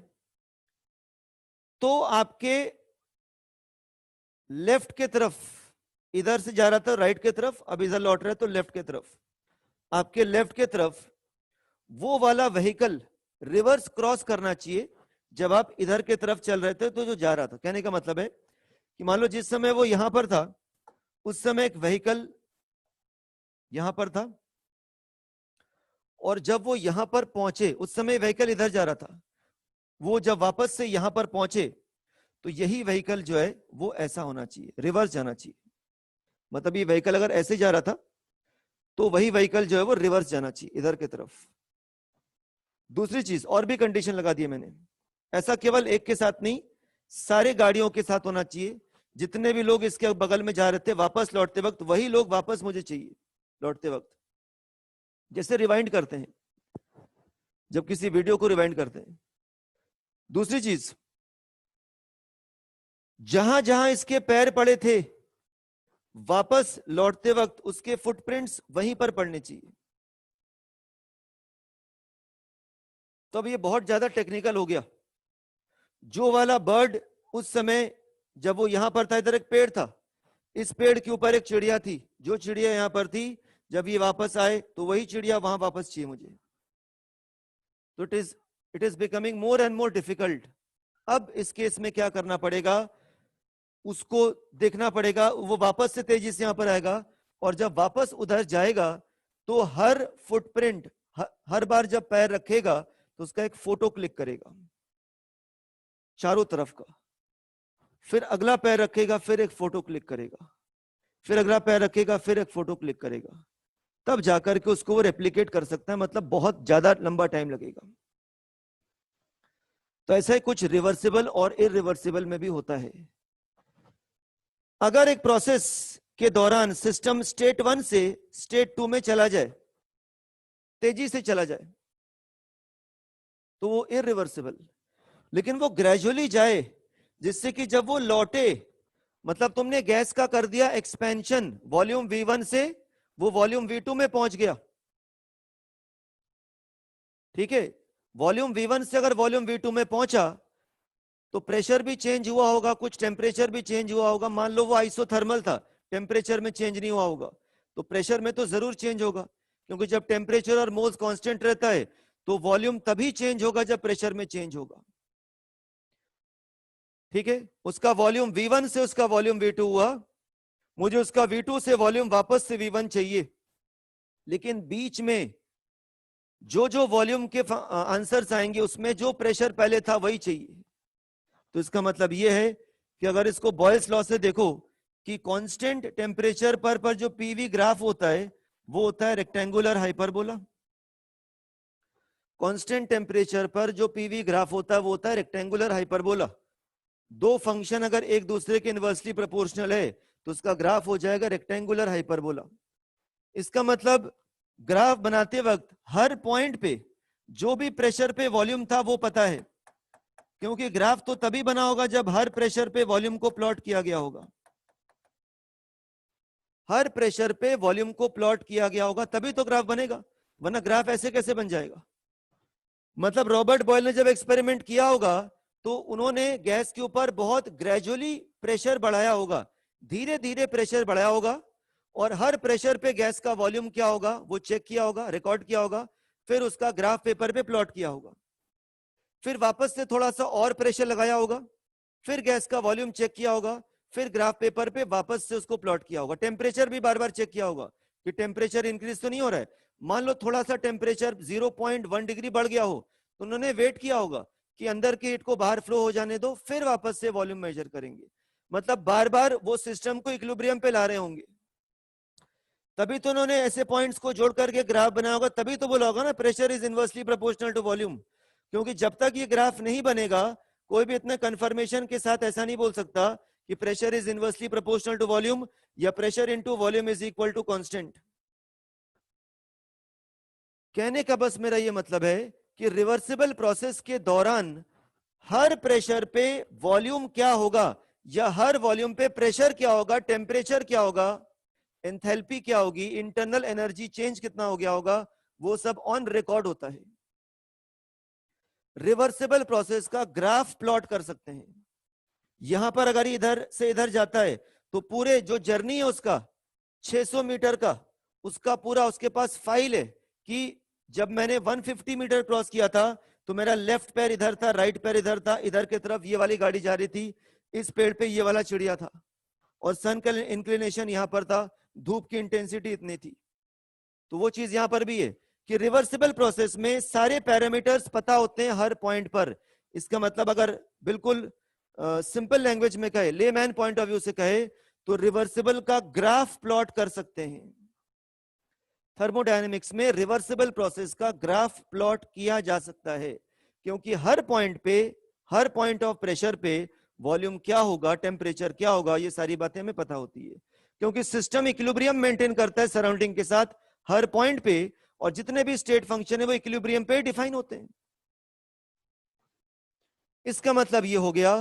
तो आपके लेफ्ट के तरफ, इधर से जा रहा था राइट के तरफ, अब इधर लौट रहा है तो लेफ्ट के तरफ, आपके लेफ्ट के तरफ वो वाला व्हीकल रिवर्स क्रॉस करना चाहिए जब आप इधर के तरफ चल रहे थे तो जो जा रहा था। कहने का मतलब है कि मान लो जिस समय वो यहां पर था उस समय एक व्हीकल यहां पर था, और जब वो यहां पर पहुंचे उस समय व्हीकल इधर जा रहा था। वो जब वापस से यहां पर पहुंचे तो यही व्हीकल जो है वो ऐसा होना चाहिए, रिवर्स जाना चाहिए। मतलब ये व्हीकल अगर ऐसे जा रहा था तो वही व्हीकल जो है वो रिवर्स जाना चाहिए इधर की तरफ। दूसरी चीज और भी कंडीशन लगा दी मैंने, ऐसा केवल एक के साथ नहीं, सारे गाड़ियों के साथ होना चाहिए। जितने भी लोग इसके बगल में जा रहे थे वापस लौटते वक्त, वही लोग वापस मुझे चाहिए लौटते वक्त। जैसे रिवाइंड करते हैं, जब किसी वीडियो को रिवाइंड करते हैं। दूसरी चीज, जहां जहां इसके पैर पड़े थे वापस लौटते वक्त उसके फुटप्रिंट्स वहीं पर पड़ने चाहिए। तो अब ये बहुत ज्यादा टेक्निकल हो गया। जो वाला बर्ड उस समय जब वो यहां पर था, इधर एक पेड़ था, इस पेड़ के ऊपर एक चिड़िया थी, जो चिड़िया यहां पर थी जब ये वापस आए तो वही चिड़िया वहां वापस चाहिए मुझे। तो it is becoming more and more difficult. अब इस केस में क्या करना पड़ेगा, उसको देखना पड़ेगा, वो वापस से तेजी से यहां पर आएगा और जब वापस उधर जाएगा तो हर फुटप्रिंट, हर बार जब पैर रखेगा तो उसका एक फोटो क्लिक करेगा चारों तरफ का, फिर अगला पैर रखेगा फिर एक फोटो क्लिक करेगा, फिर अगला पैर रखेगा फिर एक फोटो क्लिक करेगा, तब जाकर के उसको वो रेप्लिकेट कर सकता है, मतलब बहुत ज्यादा लंबा टाइम लगेगा। तो ऐसा ही कुछ रिवर्सिबल और इरिवर्सिबल में भी होता है। अगर एक प्रोसेस के दौरान सिस्टम स्टेट 1 से स्टेट 2 में चला जाए, तेजी से चला जाए, तो वो इरिवर्सिबल। लेकिन वो ग्रेजुअली जाए, जिससे कि जब वो लौटे, मतलब तुमने गैस का कर दिया एक्सपेंशन वॉल्यूम V1 से, वो वॉल्यूम V2 में पहुंच गया, ठीक है। वॉल्यूम V1 से अगर वॉल्यूम V2 में पहुंचा तो प्रेशर भी चेंज हुआ होगा, कुछ टेम्परेचर भी चेंज हुआ होगा। मान लो वो आइसोथर्मल था, टेम्परेचर में चेंज नहीं हुआ होगा, तो प्रेशर में तो जरूर चेंज होगा, क्योंकि जब टेम्परेचर और मोल्स कांस्टेंट रहता है तो वॉल्यूम तभी चेंज होगा जब प्रेशर में चेंज होगा, ठीक है। उसका वॉल्यूम V1 से उसका वॉल्यूम V2 हुआ, मुझे उसका V2 से वॉल्यूम वापस से V1 चाहिए, लेकिन बीच में जो जो वॉल्यूम के आंसर्स आएंगे उसमें जो प्रेशर पहले था वही चाहिए। तो इसका मतलब यह है कि अगर इसको बॉयल्स लॉ से देखो कि कांस्टेंट टेम्परेचर पर जो पीवी ग्राफ होता है वो होता है रेक्टेंगुलर हाइपरबोला। कांस्टेंट टेम्परेचर पर जो पीवी ग्राफ होता है वो होता है रेक्टेंगुलर हाइपरबोला। दो फंक्शन अगर एक दूसरे के इनवर्सली प्रोपोर्शनल है तो उसका ग्राफ हो जाएगा रेक्टेंगुलर हाइपरबोला। इसका मतलब ग्राफ बनाते वक्त हर पॉइंट पे जो भी प्रेशर पे वॉल्यूम था वो पता है, क्योंकि ग्राफ तो तभी बना होगा जब हर प्रेशर पे वॉल्यूम को प्लॉट किया गया होगा। हर प्रेशर पे वॉल्यूम को प्लॉट किया गया होगा तभी तो ग्राफ बनेगा, वरना ग्राफ ऐसे कैसे बन जाएगा। मतलब रॉबर्ट बॉयल ने जब एक्सपेरिमेंट किया होगा तो उन्होंने गैस के ऊपर बहुत ग्रेजुअली प्रेशर बढ़ाया होगा, धीरे धीरे प्रेशर बढ़ाया होगा, और हर प्रेशर पे गैस का वॉल्यूम क्या होगा वो चेक किया होगा, रिकॉर्ड किया होगा, फिर उसका ग्राफ पेपर पे प्लॉट किया होगा। फिर वापस से थोड़ा सा और प्रेशर लगाया होगा, फिर गैस का वॉल्यूम चेक किया होगा, फिर ग्राफ पेपर पे वापस से उसको प्लॉट किया होगा। टेम्परेचर भी बार बार चेक किया होगा कि टेम्परेचर इंक्रीज तो नहीं हो रहा है। मान लो थोड़ा सा टेम्परेचर 0.1 डिग्री बढ़ गया हो तो उन्होंने वेट किया होगा कि अंदर की हीट को बाहर फ्लो हो जाने दो, फिर वापस से वॉल्यूम मेजर करेंगे। मतलब बार बार वो सिस्टम को इक्विलिब्रियम पे ला रहे होंगे, तभी तो उन्होंने ऐसे पॉइंट्स को जोड़ करके ग्राफ बनाया होगा, तभी तो बोला होगा ना pressure is inversely proportional to volume. क्योंकि जब तक ये ग्राफ नहीं बनेगा कोई भी इतने कंफर्मेशन के साथ ऐसा नहीं बोल सकता कि pressure is inversely proportional to volume या pressure into volume is equal to constant. कहने का बस मेरा ये मतलब है कि रिवर्सिबल प्रोसेस के दौरान हर प्रेशर पे वॉल्यूम क्या होगा या हर वॉल्यूम पे प्रेशर क्या होगा, टेम्परेचर क्या होगा, एंथैल्पी क्या होगी, इंटरनल एनर्जी चेंज कितना हो गया होगा, वो सब ऑन रिकॉर्ड होता है। रिवर्सिबल प्रोसेस का ग्राफ प्लॉट कर सकते हैं। यहां पर अगर इधर से इधर जाता है तो पूरे जो जर्नी है उसका 600 मीटर का, उसका पूरा उसके पास फाइल है कि जब मैंने 150 मीटर क्रॉस किया था तो मेरा लेफ्ट पैर इधर था, राइट पैर इधर था, इधर की तरफ ये वाली गाड़ी जा रही थी, इस पेड़ पे ये वाला चिड़िया था, और सन का इंक्लिनेशन यहां पर था, धूप की इंटेंसिटी इतनी थी। तो वो चीज यहां पर भी है कि रिवर्सिबल प्रोसेस में सारे पैरामीटर्स पता होते हैं हर पॉइंट पर। इसका मतलब अगर बिल्कुल सिंपल लैंग्वेज में कहे, लेमैन पॉइंट ऑफ व्यू से कहे, तो रिवर्सिबल का ग्राफ प्लॉट कर सकते हैं। थर्मोडायनेमिक्स में रिवर्सिबल प्रोसेस का ग्राफ प्लॉट किया जा सकता है, क्योंकि हर पॉइंट पे, हर पॉइंट ऑफ प्रेशर पे वॉल्यूम क्या होगा, टेम्परेचर क्या होगा, ये सारी बातें हमें पता होती है, क्योंकि सिस्टम इक्विलिब्रियम मेंटेन करता है सराउंडिंग के साथ हर पॉइंट पे, और जितने भी स्टेट फंक्शन है वो इक्विलिब्रियम पे डिफाइन होते हैं। इसका मतलब ये हो गया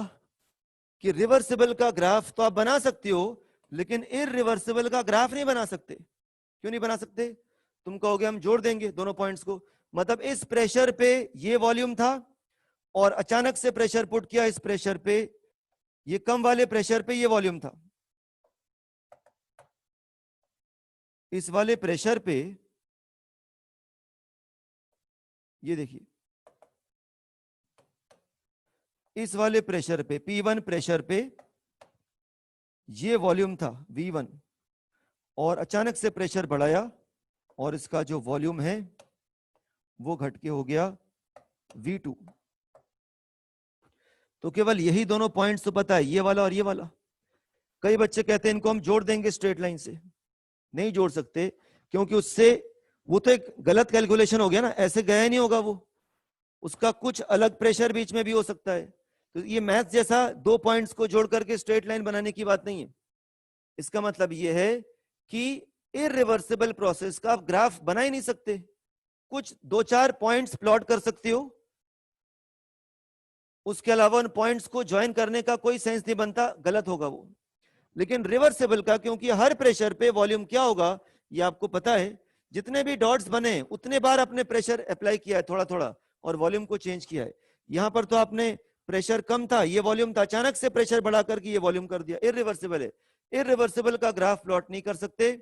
कि रिवर्सिबल का ग्राफ तो आप बना सकते हो, लेकिन इररिवर्सिबल का ग्राफ नहीं बना सकते। क्यों नहीं बना सकते? तुम कहोगे हम जोड़ देंगे दोनों पॉइंट्स को, मतलब इस प्रेशर पे ये वॉल्यूम था और अचानक से प्रेशर पुट किया इस प्रेशर पे, ये कम वाले प्रेशर पे ये वॉल्यूम था, इस वाले प्रेशर पे ये देखिए, इस वाले प्रेशर पे P1 प्रेशर पे ये वॉल्यूम था V1, और अचानक से प्रेशर बढ़ाया और इसका जो वॉल्यूम है वो घट के हो गया V2। तो केवल यही दोनों पॉइंट्स तो पता है, ये वाला और ये वाला। कई बच्चे कहते हैं इनको हम जोड़ देंगे स्ट्रेट लाइन से, नहीं जोड़ सकते, क्योंकि उससे वो तो एक गलत कैलकुलेशन हो गया ना, ऐसे गया नहीं होगा वो, उसका कुछ अलग प्रेशर बीच में भी हो सकता है। तो ये मैथ जैसा दो पॉइंट्स को जोड़ करके स्ट्रेट लाइन बनाने की बात नहीं है। इसका मतलब ये है कि इरिवर्सिबल प्रोसेस का आप ग्राफ बना ही नहीं सकते, कुछ दो चार पॉइंट्स प्लॉट कर सकते हो, उसके अलावा उन पॉइंट्स को ज्वाइन करने का कोई सेंस नहीं बनता, गलत होगा वो। लेकिन रिवर्सिबल का, क्योंकि हर प्रेशर पे वॉल्यूम क्या होगा ये आपको पता है, जितने भी डॉट्स बने उतने बार आपने प्रेशर अप्लाई किया है थोड़ा थोड़ा और वॉल्यूम को चेंज किया है। यहां पर तो आपने प्रेशर कम था, ये वॉल्यूम था, अचानक से प्रेशर बढ़ा करके ये वॉल्यूम कर दिया, इरिवर्सिबल है। इरिवर्सिबल का ग्राफ प्लॉट नहीं कर सकते,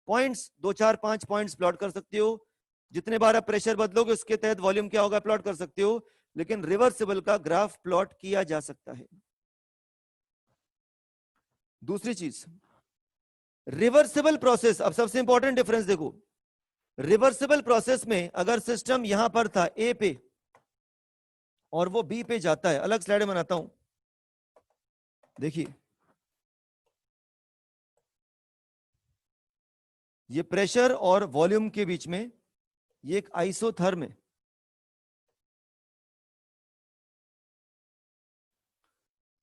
पॉइंट्स दो चार पांच पॉइंट्स प्लॉट कर सकते हो, जितने बार आप प्रेशर बदलोगे उसके तहत वॉल्यूम क्या होगा प्लॉट कर सकते हो, लेकिन रिवर्सिबल का ग्राफ प्लॉट किया जा सकता है। दूसरी चीज, रिवर्सिबल प्रोसेस, अब सबसे इंपॉर्टेंट डिफरेंस देखो, रिवर्सिबल प्रोसेस में अगर सिस्टम यहां पर था ए पे और वो बी पे जाता है, अलग स्लाइड बनाता हूं, देखिए ये प्रेशर और वॉल्यूम के बीच में ये एक आइसोथर्म है।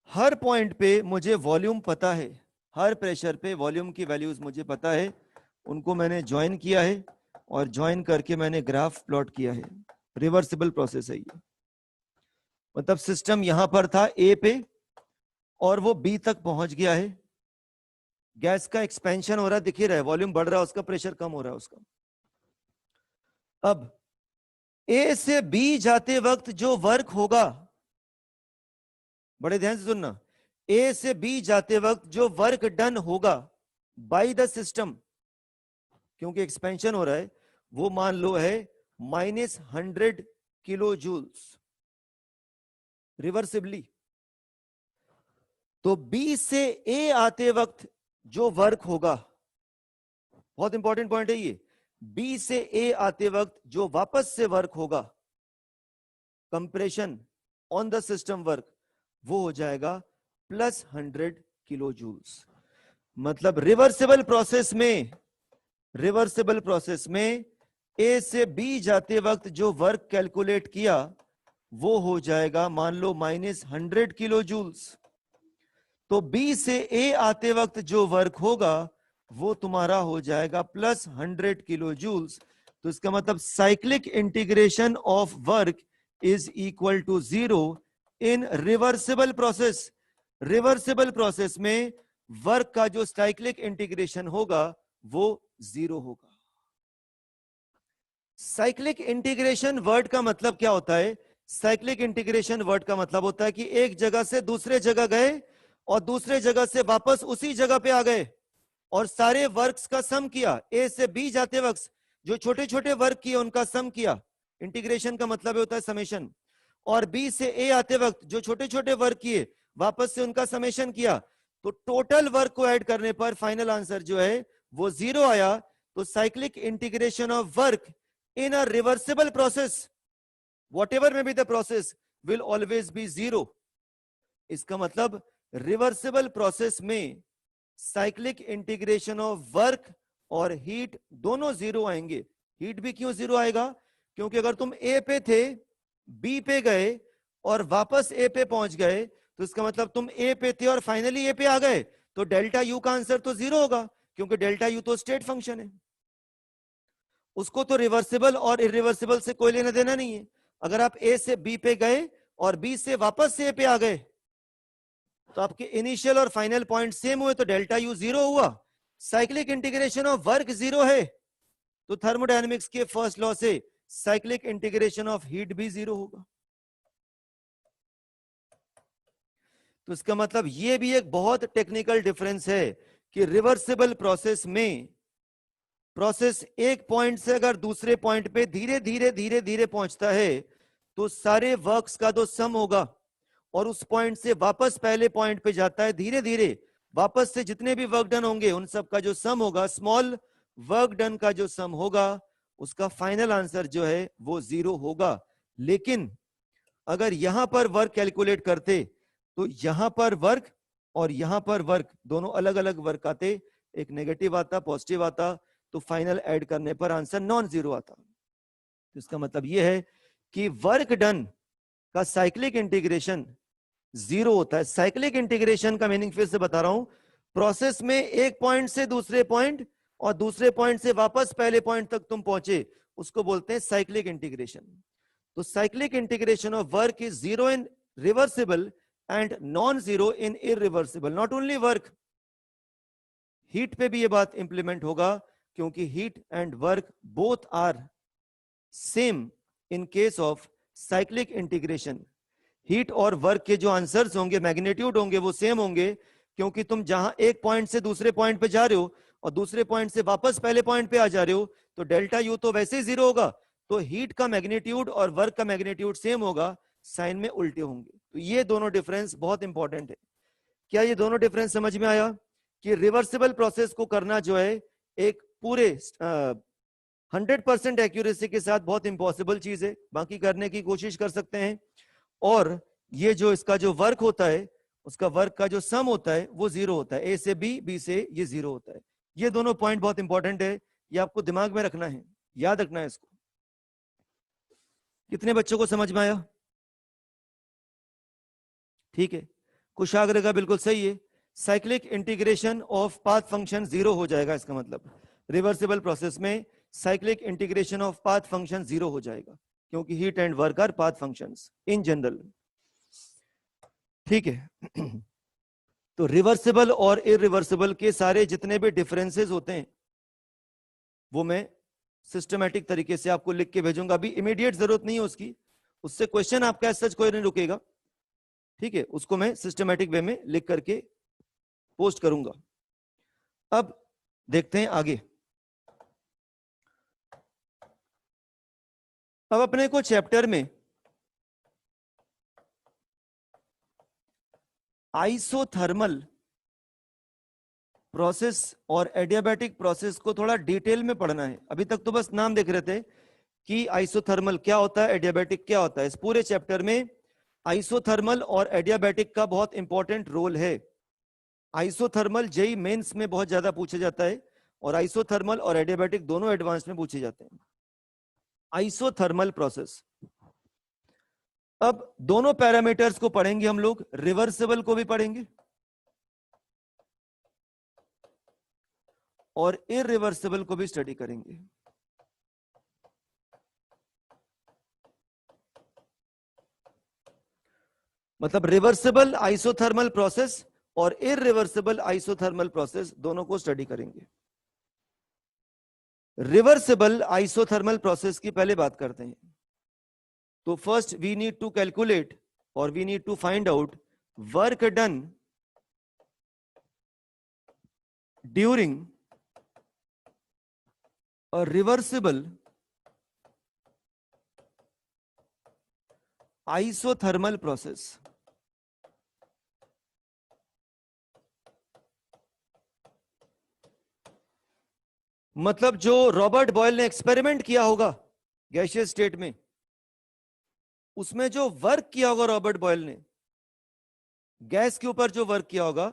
हर पॉइंट पे मुझे वॉल्यूम पता है, हर प्रेशर पे वॉल्यूम की वैल्यूज मुझे पता है, उनको मैंने ज्वाइन किया है और ज्वाइन करके मैंने ग्राफ प्लॉट किया है। रिवर्सिबल प्रोसेस है ये, मतलब सिस्टम यहां पर था ए पे और वो बी तक पहुंच गया है, गैस का एक्सपेंशन हो रहा है, दिख ही रहा है, वॉल्यूम बढ़ रहा है उसका, प्रेशर कम हो रहा है उसका। अब ए से बी जाते वक्त जो वर्क होगा, बड़े ध्यान से सुनना, ए से बी जाते वक्त जो वर्क डन होगा बाय द सिस्टम, क्योंकि एक्सपेंशन हो रहा है, वो मान लो है -100 किलो जूल्स रिवर्सिबली। तो बी से ए आते वक्त जो वर्क होगा, बहुत इंपॉर्टेंट पॉइंट है ये, बी से ए आते वक्त जो वापस से वर्क होगा, compression on the system work, वो हो जाएगा +100 किलो जूल्स। मतलब रिवर्सिबल प्रोसेस में ए से बी जाते वक्त जो वर्क कैलकुलेट किया वो हो जाएगा मान लो -100 किलो जूल्स। तो बी से ए आते वक्त जो वर्क होगा वो तुम्हारा हो जाएगा +100 किलो जूल्स। तो इसका मतलब cyclic integration of work is equal to 0 in reversible process. Reversible process में वर्क का जो साइक्लिक इंटीग्रेशन होगा वो 0 होगा। साइक्लिक इंटीग्रेशन वर्ड का मतलब क्या होता है? साइक्लिक इंटीग्रेशन वर्ड का मतलब होता है कि एक जगह से दूसरे जगह गए और दूसरे जगह से वापस उसी जगह पे आ गए और सारे वर्क्स का सम किया। ए से बी जाते वक्त जो छोटे छोटे वर्क किए उनका सम किया, इंटीग्रेशन का मतलब होता है समेशन। और बी से ए आते वक्त जो छोटे छोटे वर्क किए वापस से उनका समेशन किया, तो टोटल वर्क को ऐड करने पर फाइनल आंसर जो है वो 0 आया। तो cyclic integration of work in a reversible process, whatever may be the process, will always be 0. इसका मतलब रिवर्सिबल प्रोसेस में साइक्लिक इंटीग्रेशन ऑफ वर्क और हीट दोनों 0 आएंगे। हीट भी क्यों 0 आएगा? क्योंकि अगर तुम ए पे थे, बी पे गए और वापस ए पे पहुंच गए, तो इसका मतलब तुम ए पे थे और फाइनली ए पे आ गए, तो डेल्टा यू का आंसर तो 0 होगा, क्योंकि डेल्टा यू तो स्टेट फंक्शन है, उसको तो रिवर्सिबल और इरिवर्सिबल से कोई लेना देना नहीं है। अगर आप ए से बी पे गए और बी से वापस से ए पे आ गए, तो आपके इनिशियल और फाइनल पॉइंट सेम हुए, तो डेल्टा यू 0 हुआ। साइक्लिक इंटीग्रेशन ऑफ वर्क 0 है, तो थर्मोडायनेमिक्स के फर्स्ट लॉ से साइक्लिक इंटीग्रेशन ऑफ हीट भी 0 होगा। तो इसका मतलब ये भी एक बहुत टेक्निकल डिफरेंस है कि रिवर्सिबल प्रोसेस में प्रोसेस एक पॉइंट से अगर दूसरे पॉइंट पे धीरे धीरे धीरे धीरे पहुंचता है, तो सारे वर्क्स का तो सम होगा और उस पॉइंट से वापस पहले पॉइंट पे जाता है धीरे धीरे, वापस से जितने भी वर्क डन होंगे उन सब का जो सम होगा, स्मॉल वर्क डन का जो सम होगा, उसका फाइनल आंसर जो है वो 0 होगा। लेकिन अगर यहां पर वर्क कैलकुलेट करते तो यहां पर वर्क और यहां पर वर्क दोनों अलग अलग वर्क आते, एक नेगेटिव आता, पॉजिटिव आता, तो फाइनल ऐड करने पर आंसर नॉन जीरो आता। तो इसका मतलब यह है कि वर्क डन का साइक्लिक इंटीग्रेशन 0 होता है। साइक्लिक इंटीग्रेशन का मीनिंग फिर से बता रहा हूं, प्रोसेस में एक पॉइंट से दूसरे पॉइंट और दूसरे पॉइंट से वापस पहले पॉइंट तक तुम पहुंचे, उसको बोलते हैं साइक्लिक इंटीग्रेशन। तो cyclic integration of work is 0 in reversible and non zero in irreversible. Not only work, heat पे भी ये बात इंप्लीमेंट होगा, क्योंकि heat and work both are same in case of cyclic integration. Heat और work के जो आंसर्स होंगे, मैग्नीट्यूड होंगे, वो सेम होंगे, क्योंकि तुम जहां एक पॉइंट से दूसरे पॉइंट पे जा रहे हो और दूसरे पॉइंट से वापस पहले पॉइंट पे आ जा रहे हो, तो डेल्टा यू तो वैसे ही 0 होगा, तो हीट का मैग्नीट्यूड और वर्क का मैग्नीट्यूड सेम होगा, साइन में उल्टे होंगे। तो ये दोनों डिफरेंस बहुत इंपॉर्टेंट है। क्या ये दोनों डिफरेंस समझ में आया कि रिवर्सिबल प्रोसेस को करना जो है एक पूरे 100% एक्यूरेसी के साथ बहुत इंपॉसिबल चीज है, बाकी करने की कोशिश कर सकते हैं। और ये जो इसका जो वर्क होता है, उसका वर्क का जो सम होता है वो 0 होता है, ए से बी, बी से ये 0 होता है। ये दोनों पॉइंट बहुत इंपॉर्टेंट है, ये आपको दिमाग में रखना है, याद रखना है इसको। कितने बच्चों को समझ में आया? ठीक है, कुशाग्र का बिल्कुल सही है। Cyclic integration of path function 0 हो जाएगा, इसका मतलब रिवर्सिबल प्रोसेस में cyclic integration of path function 0 हो जाएगा, क्योंकि heat and work our path functions in general. ठीक है। तो रिवर्सिबल और इरिवर्सिबल के सारे जितने भी डिफरेंसेस होते हैं वो मैं सिस्टमैटिक तरीके से आपको लिख के भेजूंगा। अभी इमीडिएट जरूरत नहीं है उसकी, उससे क्वेश्चन आपका सच कोई नहीं रुकेगा, ठीक है, उसको मैं सिस्टमैटिक वे में लिख करके पोस्ट करूंगा। अब देखते हैं आगे। अब अपने को चैप्टर में आइसोथर्मल प्रोसेस और एडियाबैटिक प्रोसेस को थोड़ा डिटेल में पढ़ना है। अभी तक तो बस नाम देख रहे थे कि आइसोथर्मल क्या होता है, एडियाबैटिक क्या होता है। इस पूरे चैप्टर में आइसोथर्मल और एडियाबैटिक का बहुत इंपॉर्टेंट रोल है। आइसोथर्मल जेई मेंस में बहुत ज्यादा पूछा जाता है, और आइसोथर्मल और एडियाबैटिक दोनों एडवांस में पूछे जाते हैं। आइसोथर्मल प्रोसेस, अब दोनों पैरामीटर्स को पढ़ेंगे हम लोग, रिवर्सिबल को भी पढ़ेंगे और इरिवर्सिबल को भी स्टडी करेंगे। मतलब रिवर्सिबल आइसोथर्मल प्रोसेस और इरिवर्सिबल आइसोथर्मल प्रोसेस दोनों को स्टडी करेंगे। रिवर्सिबल आइसोथर्मल प्रोसेस की पहले बात करते हैं। तो first we need to calculate और we need to find out work done during a reversible isothermal process. मतलब जो रॉबर्ट बॉयल ने एक्सपेरिमेंट किया होगा गैसियस स्टेट में, उसमें जो वर्क किया होगा रॉबर्ट बॉयल ने, गैस के ऊपर जो वर्क किया होगा,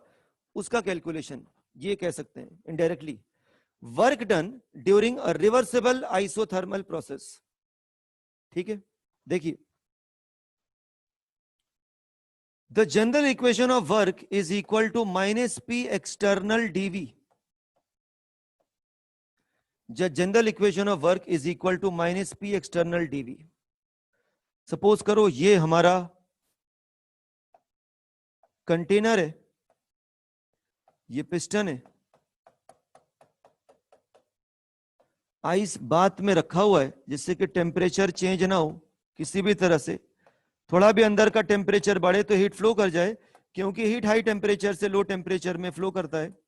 उसका कैलकुलेशन ये कह सकते हैं indirectly, work done during a reversible isothermal process. ठीक है, देखिए, the general equation of work is equal to -P external dV। The general equation of work is equal to -P external dV। Suppose करो ये हमारा container है, ये piston है, ice बात में रखा हुआ है जिससे कि टेम्परेचर चेंज ना हो किसी भी तरह से। थोड़ा भी अंदर का टेम्परेचर बढ़े तो हीट फ्लो कर जाए, क्योंकि हीट हाई टेम्परेचर से लो टेम्परेचर में फ्लो करता है।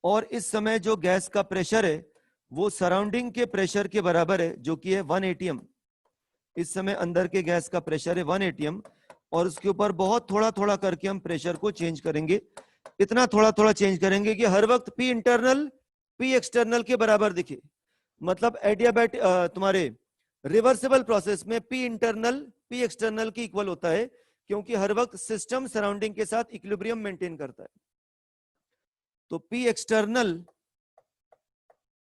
और इस समय जो गैस का प्रेशर है वो सराउंडिंग के प्रेशर के बराबर है, जो कि है 1 atm। इस समय अंदर के गैस का प्रेशर है 1 atm, और उसके ऊपर बहुत थोड़ा थोड़ा करके हम प्रेशर को चेंज करेंगे, इतना थोड़ा थोड़ा चेंज करेंगे कि हर वक्त P इंटरनल P एक्सटर्नल के बराबर दिखे। मतलब एडियाबैट तुम्हारे रिवर्सिबल प्रोसेस में P इंटरनल P एक्सटर्नल की इक्वल होता है, क्योंकि हर वक्त सिस्टम सराउंडिंग के साथ इक्विलिब्रियम मेंटेन करता है। तो P एक्सटर्नल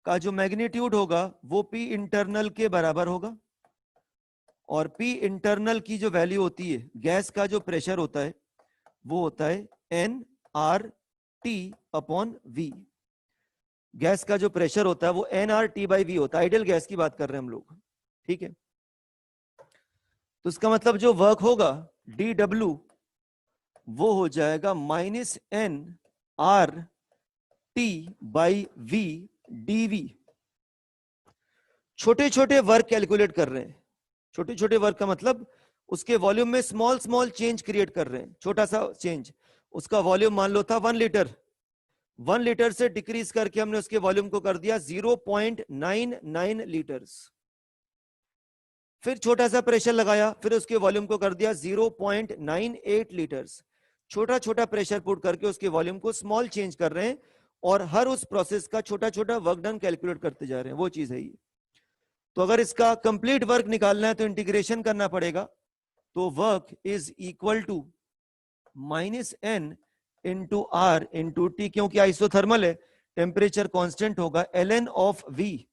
का जो मैग्नीट्यूड होगा वो P इंटरनल के बराबर होगा, और P इंटरनल की जो वैल्यू होती है, गैस का जो प्रेशर होता है वो होता है nRT/V। गैस का जो प्रेशर होता है वो nRT/V होता है, आइडियल गैस की बात कर रहे हैं हम लोग, ठीक है। तो इसका मतलब जो वर्क होगा dW वो हो जाएगा -nRT/V dV। छोटे छोटे वर्क कैलकुलेट कर रहे हैं, छोटे छोटे वर्क का मतलब उसके वॉल्यूम में स्मॉल स्मॉल चेंज क्रिएट कर रहे हैं, छोटा सा चेंज। उसका वॉल्यूम मान लो था 1 लीटर, 1 लीटर से डिक्रीज करके हमने उसके वॉल्यूम को कर दिया 0.99 लीटर्स। फिर छोटा सा प्रेशर लगाया, फिर उसके वॉल्यूम को कर दिया 0.98 लीटर्स। छोटा छोटा प्रेशर पुट करके उसके वॉल्यूम को स्मॉल चेंज कर रहे हैं, और हर उस प्रोसेस का छोटा छोटा वर्क डन कैलकुलेट करते जा रहे हैं, वो चीज है ये। तो अगर इसका कंप्लीट वर्क निकालना है तो इंटीग्रेशन करना पड़ेगा। तो work is equal to -n into R into T, क्योंकि आइसोथर्मल है, टेम्परेचर कांस्टेंट होगा ln ऑफ V,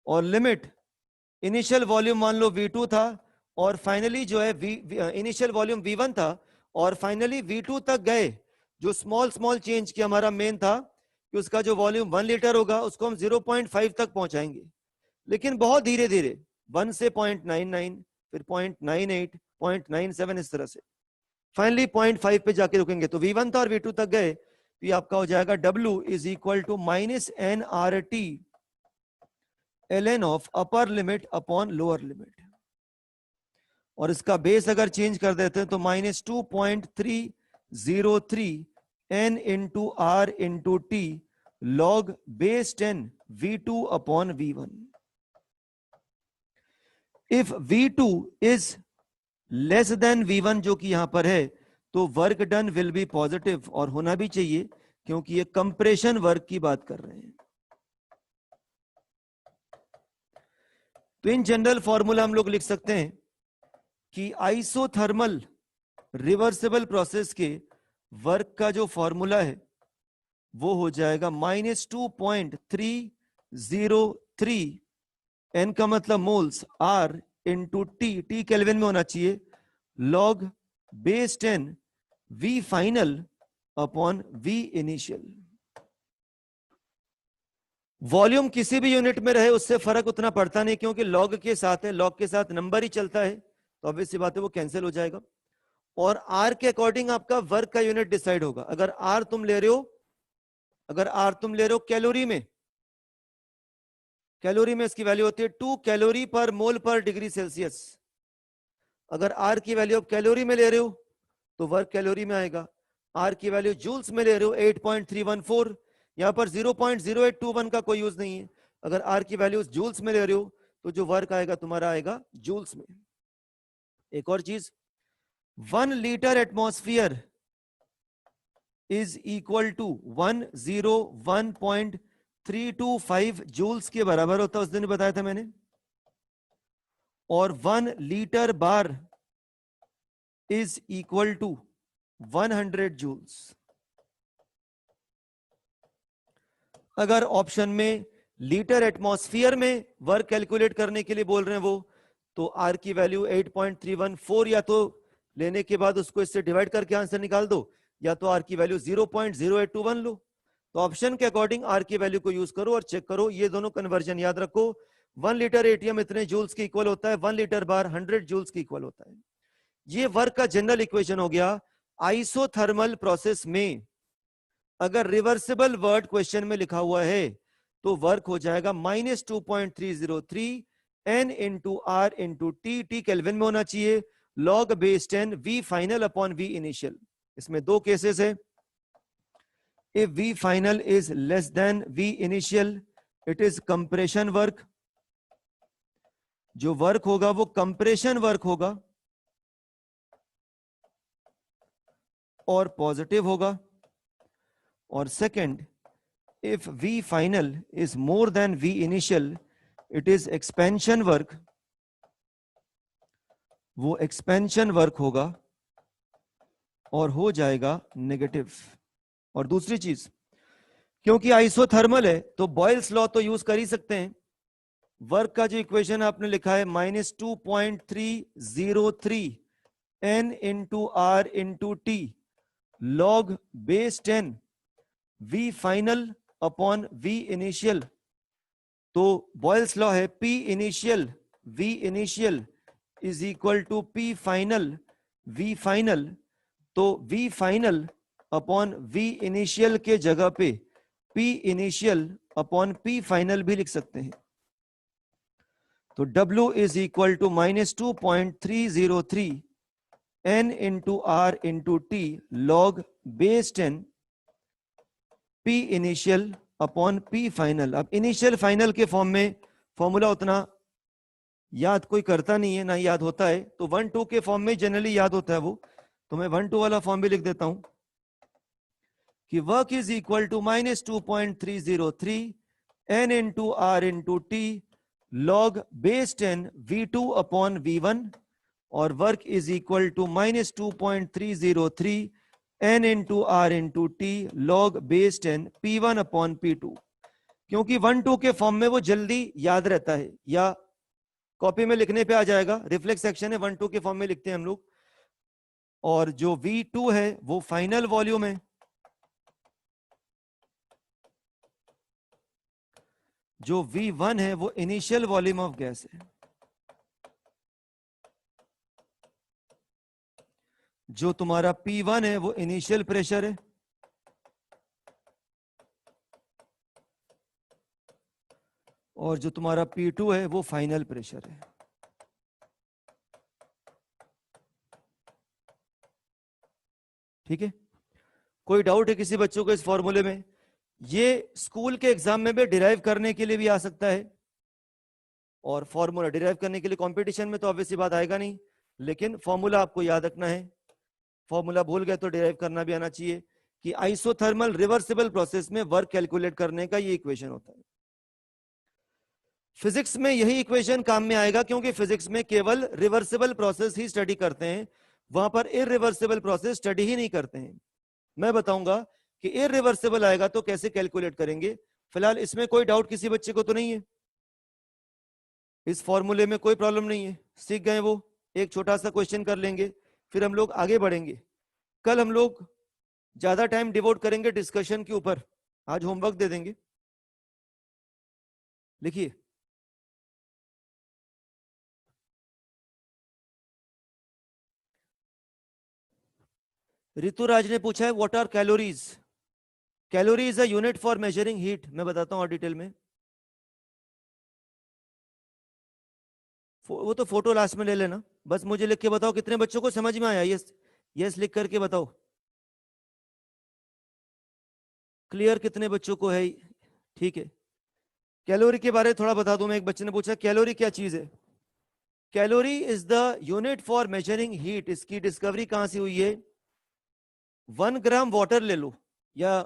और लिमिट इनिशियल वॉल्यूम मान लो V2 था, और फाइनली जो है इनिशियल वॉल्यूम V1 था, और फाइनली V2 तक गए। जो स्मॉल स्मॉल चेंज की हमारा मेन था कि उसका जो वॉल्यूम 1 लीटर होगा उसको हम 0.5 तक पहुंचाएंगे, लेकिन बहुत धीरे धीरे, 1 से 0.99, फिर 0.98, 0.97, इस तरह से फाइनली 0.5 पे जाके रुकेंगे। तो V1 था और V2 तक गए, तो ये आपका हो जाएगा W is equal to -nRT ln of upper limit upon lower limit. और इसका बेस अगर चेंज कर देते हैं तो -2.303 n into R into T log base 10 V2 upon V1। If V2 is less than V1 जो कि यहां पर है, तो work done will be positive, और होना भी चाहिए क्योंकि ये कंप्रेशन वर्क की बात कर रहे हैं। तो इन जनरल फॉर्मूला हम लोग लिख सकते हैं कि आइसोथर्मल रिवर्सिबल प्रोसेस के वर्क का जो फॉर्मूला है वो हो जाएगा -2.303 n का मतलब moles, R into T kelvin में होना चाहिए, log base 10 V final upon V initial. Volume किसी भी यूनिट में रहे उससे फर्क उतना पड़ता नहीं, क्योंकि लॉग के साथ है, लॉग के साथ नंबर ही चलता है, तो ऑब्वियस सी बात है वो कैंसिल हो जाएगा। और R के अकॉर्डिंग आपका वर्क का यूनिट डिसाइड होगा। अगर R तुम ले रहे हो, कैलोरी में, कैलोरी में इसकी वैल्यू होती है 2 कैलोरी पर मोल पर डिग्री सेल्सियस। अगर R की वैल्यू आप कैलोरी में ले रहे हो तो वर्क कैलोरी में आएगा। R की वैल्यू जूल्स में ले रहे हो 8.314, यहां पर 0.0821 का कोई यूज नहीं है। अगर R की वैल्यू जूल्स में ले रहे हो तो जो वर्क आएगा तुम्हारा आएगा जूल्स में। एक और चीज, 1 litre atmosphere is equal to 101.325 joules के बराबर होता है, उस दिन बताया था मैंने। और 1 litre bar is equal to 100 joules. अगर ऑप्शन में लीटर एटमॉस्फेयर में वर्क कैलकुलेट करने के लिए बोल रहे हैं वो, तो आर की वैल्यू 8.314 या तो लेने के बाद उसको इससे डिवाइड करके आंसर निकाल दो, या तो आर की वैल्यू 0.0821 लो। तो ऑप्शन के अकॉर्डिंग आर की वैल्यू को यूज करो और चेक करो। ये दोनों कन्वर्जन याद रखो, 1 लीटर एटीएम इतने जूल्स के इक्वल होता है, 1 लीटर बार 100 जूल्स के इक्वल होता है। ये वर्क का जनरल इक्वेशन हो गया। आइसोथर्मल प्रोसेस में अगर रिवर्सिबल वर्ड क्वेश्चन में लिखा हुआ है तो वर्क हो जाएगा -2.303 n into R into T kelvin में होना चाहिए, log base 10 v final upon v initial. इसमें दो केसेस है। If v final is less than v initial it is compression work. जो वर्क होगा वो कंप्रेशन वर्क होगा। और पॉजिटिव होगा। और second, if V final is more than V initial, it is expansion work, वो एक्सपेंशन वर्क होगा और हो जाएगा नेगेटिव। और दूसरी चीज, क्योंकि आइसोथर्मल है तो बॉयल्स लॉ तो यूज कर ही सकते हैं। वर्क का जो इक्वेशन आपने लिखा है -2.303 n into R into T log base 10 V final upon V initial, तो बॉयल्स लॉ है P initial V initial is equal to P final V final. तो V final upon V initial के जगह पे P initial upon P final भी लिख सकते हैं। तो W is equal to -2.303 n into R into T log base 10 P initial upon P final. अब इनिशियल फाइनल के फॉर्म में फॉर्मूला उतना याद कोई करता नहीं है, ना याद होता है, तो 1-2 के फॉर्म में जनरली याद होता है वो, तो मैं 1-2 वाला फॉर्म भी लिख देता हूं कि work is equal to -2.303 n into R into T log base 10 V2 upon V1, और work is equal to -2.303 n into R into T log base 10 P1 upon P2। क्योंकि 1-2 के फॉर्म में वो जल्दी याद रहता है या कॉपी में लिखने पे आ जाएगा, रिफ्लेक्स एक्शन है, 1-2 के फॉर्म में लिखते हैं हम लोग। और जो V2 है वो फाइनल वॉल्यूम है, जो V1 है वो इनिशियल वॉल्यूम ऑफ गैस है। जो तुम्हारा P1 है वो इनिशियल प्रेशर है, और जो तुम्हारा P2 है वो फाइनल प्रेशर है। ठीक है, कोई डाउट है किसी बच्चों को इस फॉर्मूले में? ये स्कूल के एग्जाम में भी डिराइव करने के लिए भी आ सकता है, और फॉर्मूला डिराइव करने के लिए कंपटीशन में तो ऑब्वियसली बात आएगा नहीं, लेकिन फॉर्मूला आपको याद रखना है। फॉर्मूला भूल गए तो डिराइव करना भी आना चाहिए कि आइसोथर्मल रिवर्सिबल प्रोसेस में वर्क कैलकुलेट करने का ये इक्वेशन होता है। फिजिक्स में यही इक्वेशन काम में आएगा, क्योंकि फिजिक्स में केवल रिवर्सिबल प्रोसेस ही स्टडी करते हैं, वहां पर इररिवर्सिबल प्रोसेस स्टडी ही नहीं करते हैं। मैं बताऊंगा कि इररिवर्सिबल आएगा तो कैसे कैलकुलेट करेंगे। फिलहाल इसमें कोई डाउट किसी बच्चे को तो नहीं है? इस फॉर्मूले में कोई प्रॉब्लम नहीं है, सीख गए वो। एक छोटा सा क्वेश्चन कर लेंगे, फिर हम लोग आगे बढ़ेंगे। कल हम लोग ज्यादा टाइम डिवोट करेंगे डिस्कशन के ऊपर, आज होमवर्क दे देंगे। लिखिए, ऋतुराज ने पूछा है what are calories. Calorie is a unit for measuring heat. मैं बताता हूं और डिटेल में, वो तो फोटो लास्ट में ले लेना। बस मुझे लिख के बताओ कितने बच्चों को समझ में आया। यस यस लिख करके बताओ, क्लियर कितने बच्चों को है? ठीक है, कैलोरी के बारे में थोड़ा बता दूं मैं। एक बच्चे ने पूछा कैलोरी क्या चीज है। Calorie is the unit for measuring heat. इसकी डिस्कवरी कहां से हुई है? 1 ग्राम वाटर ले लो, या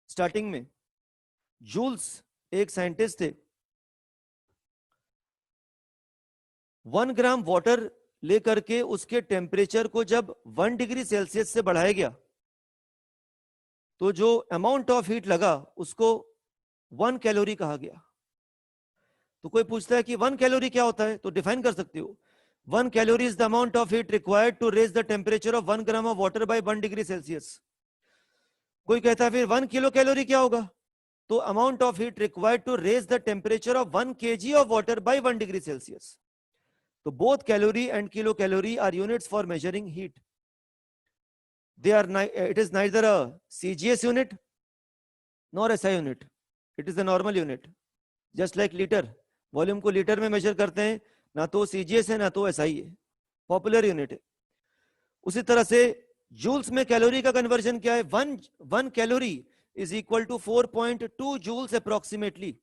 स्टार्टिंग में जूल्स एक साइंटिस्ट थे, 1 ग्राम वाटर लेकर के उसके टेम्परेचर को जब 1 डिग्री सेल्सियस से बढ़ाया गया, तो जो अमाउंट ऑफ हीट लगा उसको 1 कैलोरी कहा गया। तो कोई पूछता है कि 1 कैलोरी क्या होता है, तो डिफाइन कर सकते हो, 1 calorie is the amount of heat required to raise the temperature of 1 gram of water by 1 degree Celsius. कोई कहता है फिर 1 किलो कैलोरी क्या होगा, तो amount of heat required to raise the temperature of 1 kg of water by 1 degree Celsius. तो both calorie and kilocalorie are units for measuring heat. They are it is neither a CGS unit nor SI unit. It is a normal unit. Just like liter, volume को litre में major करते हैं, ना तो CGS है ना तो SI है, पॉपुलर यूनिट है। उसी तरह से जूल्स में कैलोरी का कन्वर्जन क्या है? 1 calorie is equal to 4.2 joules approximately,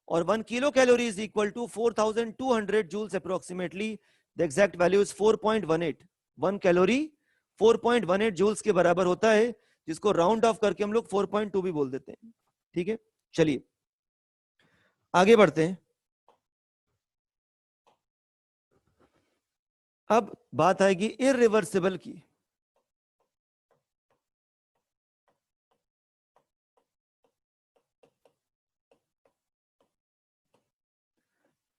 और 1 kilo calorie is equal to 4200 joules approximately. The exact value is 4.18। 1 calorie 4.18 joules के बराबर होता है, जिसको राउंड ऑफ करके हम लोग 4.2 भी बोल देते हैं। ठीक है, चलिए आगे बढ़ते हैं। अब बात आएगी इररिवर्सिबल की।